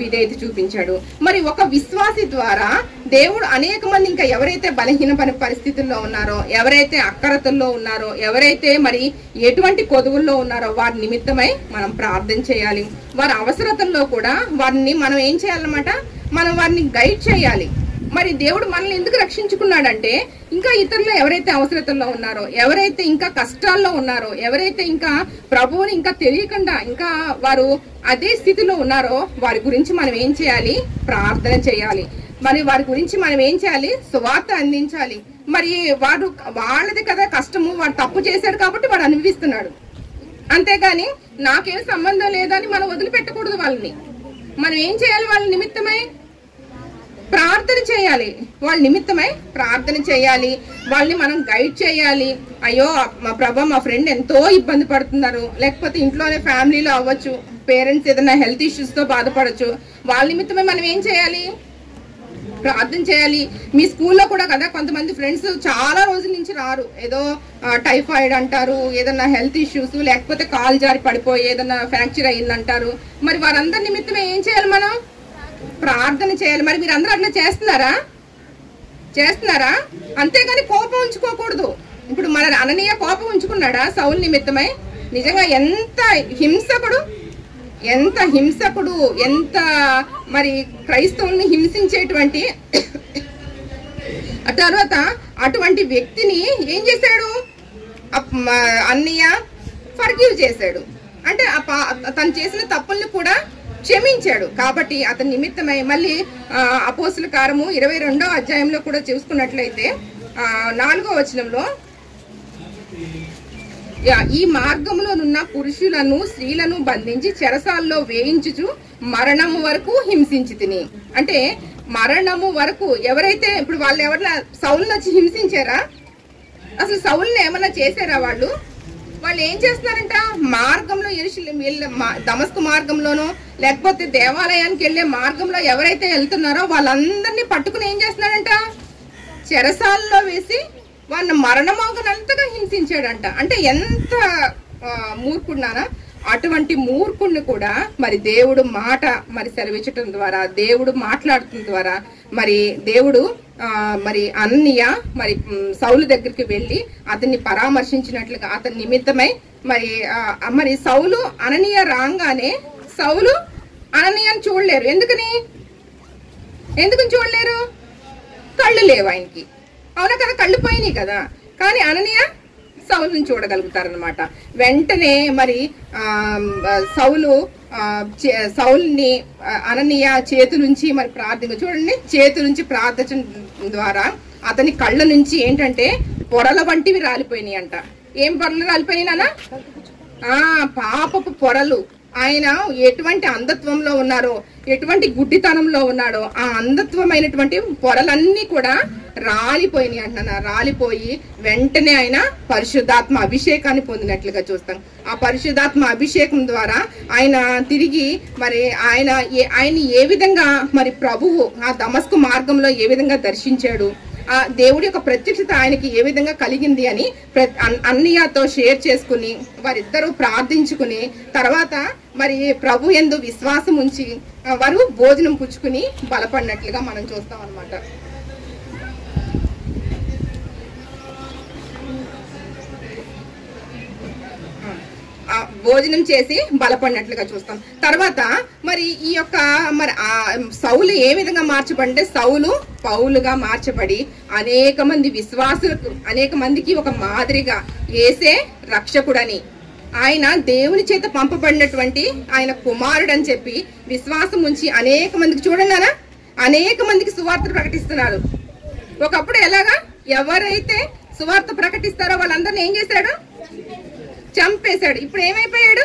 విధేయత చూపించాడు. మరి ఒక విశ్వాసి ద్వారా దేవుడు అనేక మంది, ఇంకా ఎవరైతే బలహీన పరిస్థితుల్లో ఉన్నారో, ఎవరైతే అక్కరతల్లో ఉన్నారో, ఎవరైతే మరి ఎటువంటి కొదువుల్లో ఉన్నారో వారి నిమిత్తమై మనం ప్రార్థన చేయాలి. వారి అవసరతల్లో కూడా వారిని మనం ఏం చేయాలన్నమాట? మనం వారిని గైడ్ చేయాలి. మరి దేవుడు మనల్ని ఎందుకు రక్షించుకున్నాడంటే, ఇంకా ఇతరులు ఎవరైతే అవసరతల్లో ఉన్నారో, ఎవరైతే ఇంకా కష్టాల్లో ఉన్నారో, ఎవరైతే ఇంకా ప్రభువుని ఇంకా తెలియకుండా ఇంకా వారు అదే స్థితిలో ఉన్నారో వారి గురించి మనం ఏం చేయాలి? ప్రార్థన చేయాలి. మరి వారి గురించి మనం ఏం చేయాలి? సువార్త అందించాలి. మరి వాళ్ళది కదా కష్టము, వాడు తప్పు చేశాడు కాబట్టి వాడు అనుభవిస్తున్నాడు, అంతేగాని నాకేం సంబంధం లేదని మనం వదిలిపెట్టకూడదు. వాళ్ళని మనం ఏం చేయాలి? వాళ్ళ నిమిత్తమై ప్రార్థన చేయాలి. వాళ్ళ నిమిత్తమై ప్రార్థన చేయాలి. వాళ్ళని మనం గైడ్ చేయాలి. అయ్యో మా ప్రభా, మా ఫ్రెండ్ ఎంతో ఇబ్బంది పడుతున్నారు, లేకపోతే ఇంట్లోనే ఫ్యామిలీలో అవ్వచ్చు, పేరెంట్స్ ఏదైనా హెల్త్ ఇష్యూస్ తో బాధపడచ్చు, వాళ్ళ నిమిత్తమై మనం ఏం చేయాలి? ప్రార్థన చేయాలి. మీ స్కూల్లో కూడా కదా కొంతమంది ఫ్రెండ్స్ చాలా రోజుల నుంచి రారు, ఏదో టైఫాయిడ్ అంటారు, ఏదన్నా హెల్త్ ఇష్యూస్, లేకపోతే కాలు జారి పడిపోయి ఏదన్నా ఫ్రాక్చర్ అయ్యిందంటారు. మరి వారందరి నిమిత్తమే ఏం చేయాలి? మనం ప్రార్థన చేయాలి. మరి మీరు అందరూ అట్లా చేస్తున్నారా? అంతేగాని కోపం ఉంచుకోకూడదు. ఇప్పుడు మన అననీయ కోపం ఉంచుకున్నాడా సౌలు నిమిత్తమై? నిజంగా ఎంత హింసకుడు, ఎంత మరి క్రైస్తవుల్ని హింసించేటువంటి తర్వాత అటువంటి వ్యక్తిని ఏం చేశాడు? అన్నయ్య ఫర్గివ్ చేశాడు. అంటే తను చేసిన తప్పుల్ని కూడా క్షమించాడు. కాబట్టి అతని నిమిత్తమై మళ్ళీ అపోస్తుల కార్యము 22వ అధ్యాయంలో కూడా చూసుకున్నట్లయితే 4వ వచనంలో, ఈ మార్గంలోనున్న పురుషులను స్త్రీలను బంధించి చెరసాల్లో వేయించుచు మరణము వరకు హింసించి తిని. అంటే మరణము వరకు ఎవరైతే, ఇప్పుడు వాళ్ళు ఎవరైనా సౌలుని వచ్చి హింసించారా? అసలు సౌలుని ఏమన్నా చేశారా? వాళ్ళు ఏం చేస్తున్నారంట? మార్గంలో దమస్కు మార్గంలోనో లేకపోతే దేవాలయానికి వెళ్లే మార్గంలో ఎవరైతే వెళ్తున్నారో వాళ్ళందరినీ పట్టుకుని ఏం చేస్తున్నాడంట? చెరసాల్లో వేసి వాళ్ళని మరణమోగనంతగా హింసించాడంట. అంటే ఎంత మూర్ఖుడున్నానా? అటువంటి మూర్ఖుడిని కూడా మరి దేవుడు మాట మరి సెలవించటం ద్వారా, దేవుడు మాట్లాడటం ద్వారా మరి దేవుడు మరి అననీయ మరి సౌలు దగ్గరికి వెళ్ళి అతన్ని పరామర్శించినట్లుగా అతని నిమిత్తమై మరి సౌలు అననీయ రాగానే సౌలు అననీయని చూడలేరు. ఎందుకని చూడలేరు? కళ్ళు లేవు ఆయనకి, అవునా కదా? కళ్ళు పోయినాయి కదా. కానీ అననీయ సౌలుని చూడగలుగుతారనమాట. వెంటనే మరి సౌలు సౌలుని అననీయ చేతులుంచి మరి ప్రార్థన చూడండి, చేతులుంచి ప్రార్థన ద్వారా అతని కళ్ళ నుంచి ఏంటంటే పొరల వంటివి రాలిపోయినాయి అంట. ఏం పొరలు రాలిపోయినాయి నాన్న? పాపపు పొరలు. ఆయన ఎటువంటి అంధత్వంలో ఉన్నారో, ఎటువంటి గుడ్డితనంలో ఉన్నాడో ఆ అంధత్వమైనటువంటి పొరలన్నీ కూడా రాలిపోయినాయి అంటున్నా. రాలిపోయి వెంటనే ఆయన పరిశుద్ధాత్మ అభిషేకాన్ని పొందినట్లుగా చూస్తాం. ఆ పరిశుద్ధాత్మ అభిషేకం ద్వారా ఆయన తిరిగి మరి ఆయన ఏ విధంగా మరి ప్రభువు ఆ దమస్కు మార్గంలో ఏ విధంగా దర్శించాడు, ఆ దేవుడి యొక్క ప్రత్యక్షత ఆయనకి ఏ విధంగా కలిగింది అని అన్నయ్యతో షేర్ చేసుకుని వారిద్దరూ ప్రార్థించుకుని తర్వాత మరి ప్రభు యందు విశ్వాసం ఉంచి వారు భోజనం పుచ్చుకుని బలపడినట్లుగా మనం చూస్తాం అన్నమాట. భోజనం చేసి బలపడినట్లుగా చూస్తాం. తర్వాత మరి ఈ యొక్క మరి సౌలు ఏ విధంగా మార్చబడి, సౌలు పౌలుగా మార్చబడి అనేక మంది విశ్వాసులకు, అనేక మందికి ఒక మాదిరిగా యేసే రక్షకుడని, ఆయన దేవుని చేత పంపబడినటువంటి ఆయన కుమారుడు అని చెప్పి విశ్వాసం ఉంచి అనేక మందికి, చూడండి అలా అనేక మందికి సువార్త ప్రకటిస్తున్నారు. ఒకప్పుడు ఎలాగా ఎవరైతే సువార్త ప్రకటిస్తారో వాళ్ళందరినీ ఏం చేశాడు? చంపేశాడు. ఇప్పుడు ఏమైపోయాడు?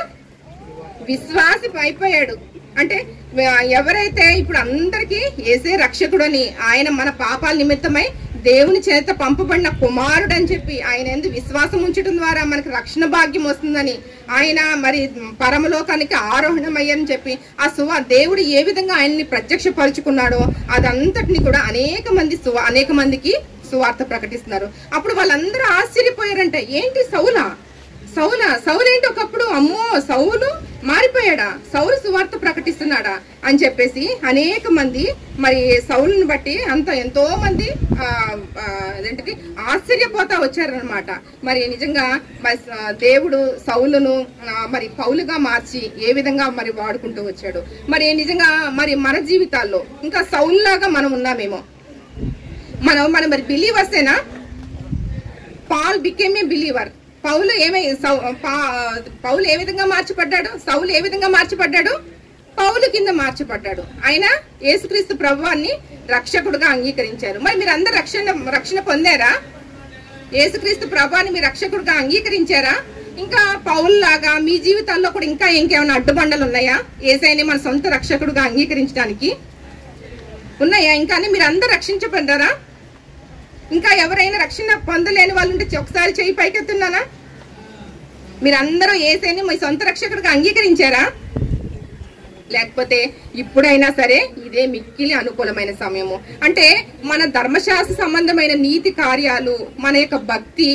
విశ్వాసి అయిపోయాడు. అంటే ఎవరైతే ఇప్పుడు అందరికీ యేసే రక్షకుడని, ఆయన మన పాపాల నిమిత్తమై దేవుని చేత పంపబడిన కుమారుడు అని చెప్పి ఆయన యందు విశ్వాసం ఉంచడం ద్వారా మనకు రక్షణ భాగ్యం వస్తుందని, ఆయన మరి పరమలోకానికి ఆరోహణమయ్యని చెప్పి ఆ దేవుడు ఏ విధంగా ఆయన్ని ప్రత్యక్షపరుచుకున్నాడో అదంతటిని కూడా అనేక మందికి సువార్త ప్రకటిస్తున్నారు. అప్పుడు వాళ్ళందరూ ఆశ్చర్యపోయారంట. ఏంటి సౌలు ఏంటి ఒకప్పుడు అమ్మో సౌలు మారిపోయాడా, సౌలు సువార్త ప్రకటిస్తున్నాడా అని చెప్పేసి అనేక మంది మరి సౌలుని బట్టి ఎంతో మంది అదేంటిది ఆశ్చర్యపోతా వచ్చారనమాట. మరి నిజంగా దేవుడు సౌలును మరి పౌలుగా మార్చి ఏ విధంగా మరి వాడుకుంటూ వచ్చాడు. మరి నిజంగా మరి మన జీవితాల్లో ఇంకా సౌలులాగా మనం ఉన్నామేమో. మనం మరి బిలీవర్సేనా? Paul became a believer. పౌలు ఏ విధంగా మార్చబడ్డాడు? సౌలు ఏ విధంగా మార్చబడ్డాడు? పౌలు కింద మార్చబడ్డాడు. ఆయన యేసుక్రీస్తు ప్రభువాన్ని రక్షకుడుగా అంగీకరించారు. మరి మీరు అందరు రక్షణ పొందారా? యేసుక్రీస్తు ప్రభువాన్ని మీరు రక్షకుడుగా అంగీకరించారా? ఇంకా పౌలు లాగా మీ జీవితాల్లో కూడా ఇంకా ఇంకేమైనా అడ్డుబండలు ఉన్నాయా యేసయ్యని మన సొంత రక్షకుడుగా అంగీకరించడానికి? ఉన్నాయా? ఇంకా మీరు అందరు రక్షించబడ్డారా? ఇంకా ఎవరైనా రక్షణ పొందలేని వాళ్ళు ఉంటే ఒకసారి చెయ్యి పైకెత్తున్నానా? మీరందరూ యేసయ్యని మీ సొంత రక్షకుడిగా అంగీకరించారా? లేకపోతే ఇప్పుడైనా సరే ఇదే మిక్కిలి అనుకూలమైన సమయము. అంటే మన ధర్మశాస్త్ర సంబంధమైన నీతి కార్యాలు, మన యొక్క భక్తి,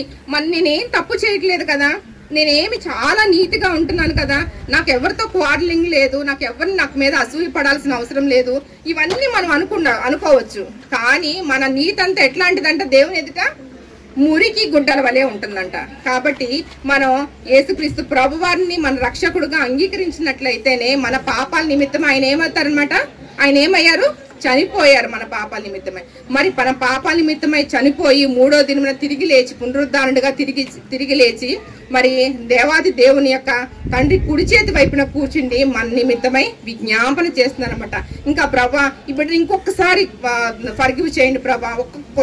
నేనేం తప్పు చేయట్లేదు కదా, నేనేమి చాలా నీతిగా ఉంటున్నాను కదా, నాకు ఎవరితో క్వార్లింగ్ లేదు, నాకు మీద అసూయ పడాల్సిన అవసరం లేదు, ఇవన్నీ మనం అనుకోవచ్చు. కానీ మన నీతి అంతా ఎట్లాంటిదంట? దేవుని ఎదుట మురికి గుడ్డల వలె ఉంటుందంట. కాబట్టి మనం యేసుక్రీస్తు ప్రభువారిని మన రక్షకుడుగా అంగీకరించినట్లయితేనే మన పాపాల నిమిత్తం ఆయన ఏమవుతారనమాట? ఆయన ఏమయ్యారు? చనిపోయారు మన పాపాల నిమిత్తమై. మరి మన పాపాల నిమిత్తమై చనిపోయి 3వ దినమున తిరిగి లేచి పునరుద్ధారణుడుగా తిరిగి లేచి మరి దేవాది దేవుని యొక్క తండ్రి కుడి చేతి వైపున కూర్చుండి మన నిమిత్తమై విజ్ఞాపన చేస్తున్నారనమాట. ఇంకా ప్రభా ఇప్పుడు ఇంకొకసారి ఫర్గివ్ చేయండి ప్రభా,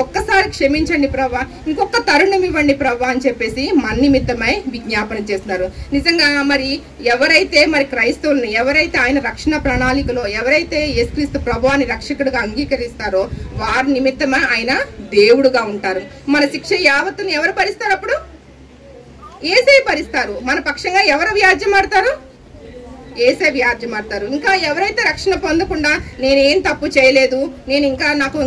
ఒక్కసారి క్షమించండి ప్రభా, ఇంకొక తరుణం ఇవ్వండి ప్రభా అని చెప్పేసి మన నిమిత్తమై విజ్ఞాపన చేస్తున్నారు. నిజంగా మరి ఎవరైతే మరి క్రైస్తవులను, ఎవరైతే ఆయన రక్షణ ప్రణాళికలో ఎవరైతే యేసుక్రీస్తు ప్రభువాని రక్షకుడుగా అంగీకరిస్తారో వారి నిమిత్తమై ఆయన దేవుడుగా ఉంటారు. మన శిక్ష యావత్తును ఎవరు భరిస్తారు? అప్పుడు యేసయ్య భరిస్తారు. మన పక్షంగా ఎవరు వ్యాజ్యమాడతారు? యేసయ్య వ్యాజ్యమాడతారు. ఇంకా ఎవరైతే రక్షణ పొందకుండా నేనేం తప్పు చేయలేదు, నేను నాకు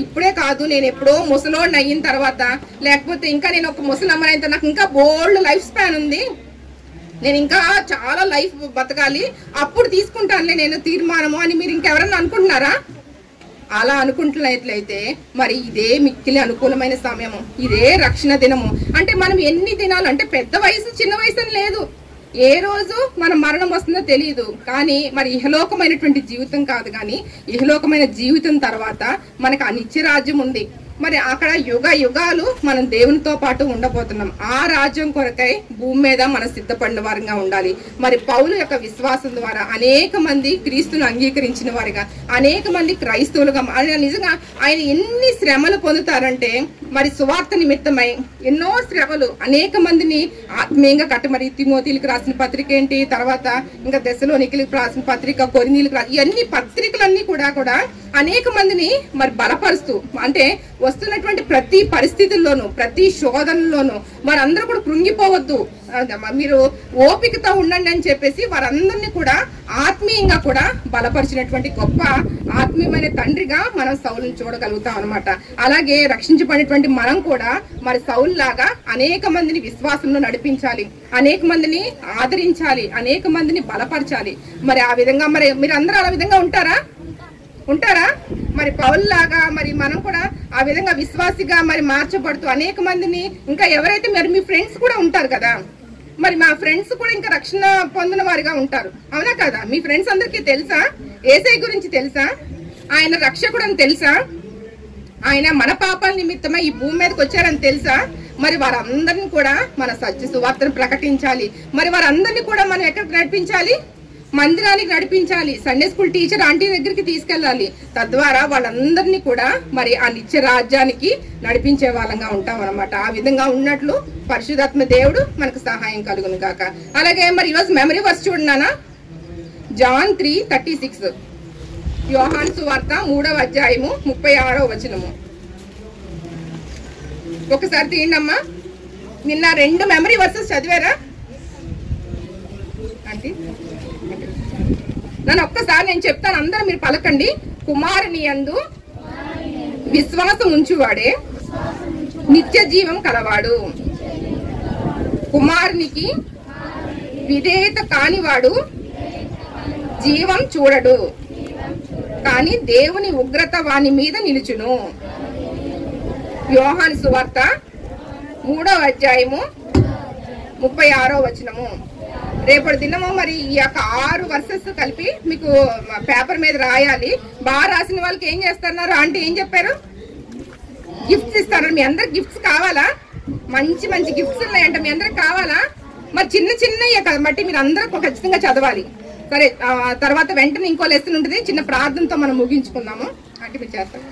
ఇప్పుడే కాదు, నేను ఎప్పుడో ముసలోడిని అయిన తర్వాత, లేకపోతే ఇంకా నేను ఒక ముసలమ్మనైన తర్వాత నాకు ఇంకా బోల్డ్ లైఫ్ స్పాన్ ఉంది, నేను ఇంకా చాలా లైఫ్ బతకాలి, అప్పుడు తీసుకుంటానులే నేను తీర్మానము అని మీరు ఇంకెవరన్నా అనుకుంటున్నారా? అలా అనుకుంటున్నట్లయితే మరి ఇదే మిక్కిలి అనుకూలమైన సమయము, ఇదే రక్షణ దినము. అంటే మనం ఎన్ని దినాలు అంటే పెద్ద వయసు చిన్న వయసు అని లేదు, ఏ రోజు మన మరణం వస్తుందో తెలియదు. కానీ మరి ఇహలోకమైనటువంటి జీవితం కాదు, కానీ ఇహలోకమైన జీవితం తర్వాత మనకు ఆ నిత్య రాజ్యం ఉంది. మరి అక్కడ యుగ యుగాలు మనం దేవునితో పాటు ఉండబోతున్నాం. ఆ రాజ్యం కొరకై భూమి మీద మనం సిద్ధపడిన వారిగా ఉండాలి. మరి పౌలు యొక్క విశ్వాసం ద్వారా అనేక మంది క్రీస్తును అంగీకరించిన వారిగా, అనేక మంది క్రైస్తవులుగా, నిజంగా ఆయన ఎన్ని శ్రమలు పొందుతారంటే మరి సువార్త నిమిత్తమై ఎన్నో శ్రమలు, అనేక మందిని ఆత్మీయంగా మరి తిమోతిలకు రాసిన పత్రిక ఏంటి, తర్వాత ఇంకా దెస్సలోనికీలకు రాసిన పత్రిక, కొరింథీయులకు ఇవన్నీ పత్రికలన్నీ కూడా అనేక మందిని మరి బలపరుస్తూ, అంటే వస్తున్నటువంటి ప్రతి పరిస్థితుల్లోనూ, ప్రతి శోధనలోనూ వారందరూ కూడా కృంగిపోవద్దు, మీరు ఓపికతో ఉండండి అని చెప్పేసి వారందరినీ కూడా ఆత్మీయంగా కూడా బలపరిచినటువంటి గొప్ప ఆత్మీయమైన తండ్రిగా మనం సౌలుని చూడగలుగుతాం అనమాట. అలాగే రక్షించబడినటువంటి మనం కూడా మరి సౌలు లాగా అనేక మందిని విశ్వాసంలో నడిపించాలి, అనేక మందిని ఆదరించాలి, అనేక మందిని బలపరచాలి. మరి ఆ విధంగా మరి మీరందరూ ఆ విధంగా ఉంటారా? మరి పౌలులాగా మరి మనం కూడా ఆ విధంగా విశ్వాసిగా మరి మార్చబడుతూ అనేక మందిని, ఇంకా ఎవరైతే మరి మీ ఫ్రెండ్స్ కూడా ఉంటారు కదా, మరి మా ఫ్రెండ్స్ కూడా ఇంకా రక్షణ పొందిన వారిగా ఉంటారు, అవునా కదా? మీ ఫ్రెండ్స్ అందరికీ తెలుసా? యేసయ్య గురించి తెలుసా? ఆయన రక్షకుడు అని తెలుసా? ఆయన మన పాపాల నిమిత్తమై ఈ భూమి మీదకి వచ్చారని తెలుసా? మరి వారందరినీ కూడా మన సత్య సువార్తను ప్రకటించాలి. మరి వారందరినీ కూడా మనం ఎక్కడికి నడిపించాలి? మందిరానికి నడిపించాలి. సండే స్కూల్ టీచర్ ఆంటీ దగ్గరికి తీసుకెళ్ళాలి. తద్వారా వాళ్ళందరినీ కూడా మరి ఆ నిత్య రాజ్యానికి నడిపించే వాళ్ళంగా ఉంటాం అనమాట. ఆ విధంగా ఉన్నట్లు పరిశుద్ధాత్మ దేవుడు మనకు సహాయం కలుగును గాక. అలాగే మరి ఈరోజు మెమరీ వర్స్ చూడన్నానా, జాన్ 3:36, యోహాను సువార్త 3వ అధ్యాయము 36వ వచనము. ఒకసారి తీయండమ్మా. నిన్న 2 మెమరీ వర్సెస్ చదివారా ఆంటీ? నన్ను ఒక్కసారి నేను చెప్తాను, అందరూ మీరు పలకండి. కుమారుని యందు విశ్వాసం ఉంచువాడే నిత్య జీవం కలవాడు, కుమారునికి విధేయత కానివాడు జీవం చూడడు, కానీ దేవుని ఉగ్రత వాని మీద నిలుచును. యోహాను సువార్త 3వ అధ్యాయము 36వ వచనము. రేపటి దినము మరి ఈ యొక్క 6 వర్సెస్ కలిపి మీకు పేపర్ మీద రాయాలి. బాగా రాసిన వాళ్ళకి ఏం చేస్తున్నారు అంటే ఏం చెప్పారు? గిఫ్ట్స్ ఇస్తారు. మీ అందరికి గిఫ్ట్స్ కావాలా? మంచి మంచి గిఫ్ట్స్ ఉన్నాయంట, మీ అందరికి కావాలా? మరి చిన్నవి కాబట్టి మీరు అందరూ ఖచ్చితంగా చదవాలి. సరే, తర్వాత వెంటనే ఇంకో లెసన్ ఉంటుంది, చిన్న ప్రార్థనతో మనం ముగించుకుందాము. అంటే మీరు చేస్తాం.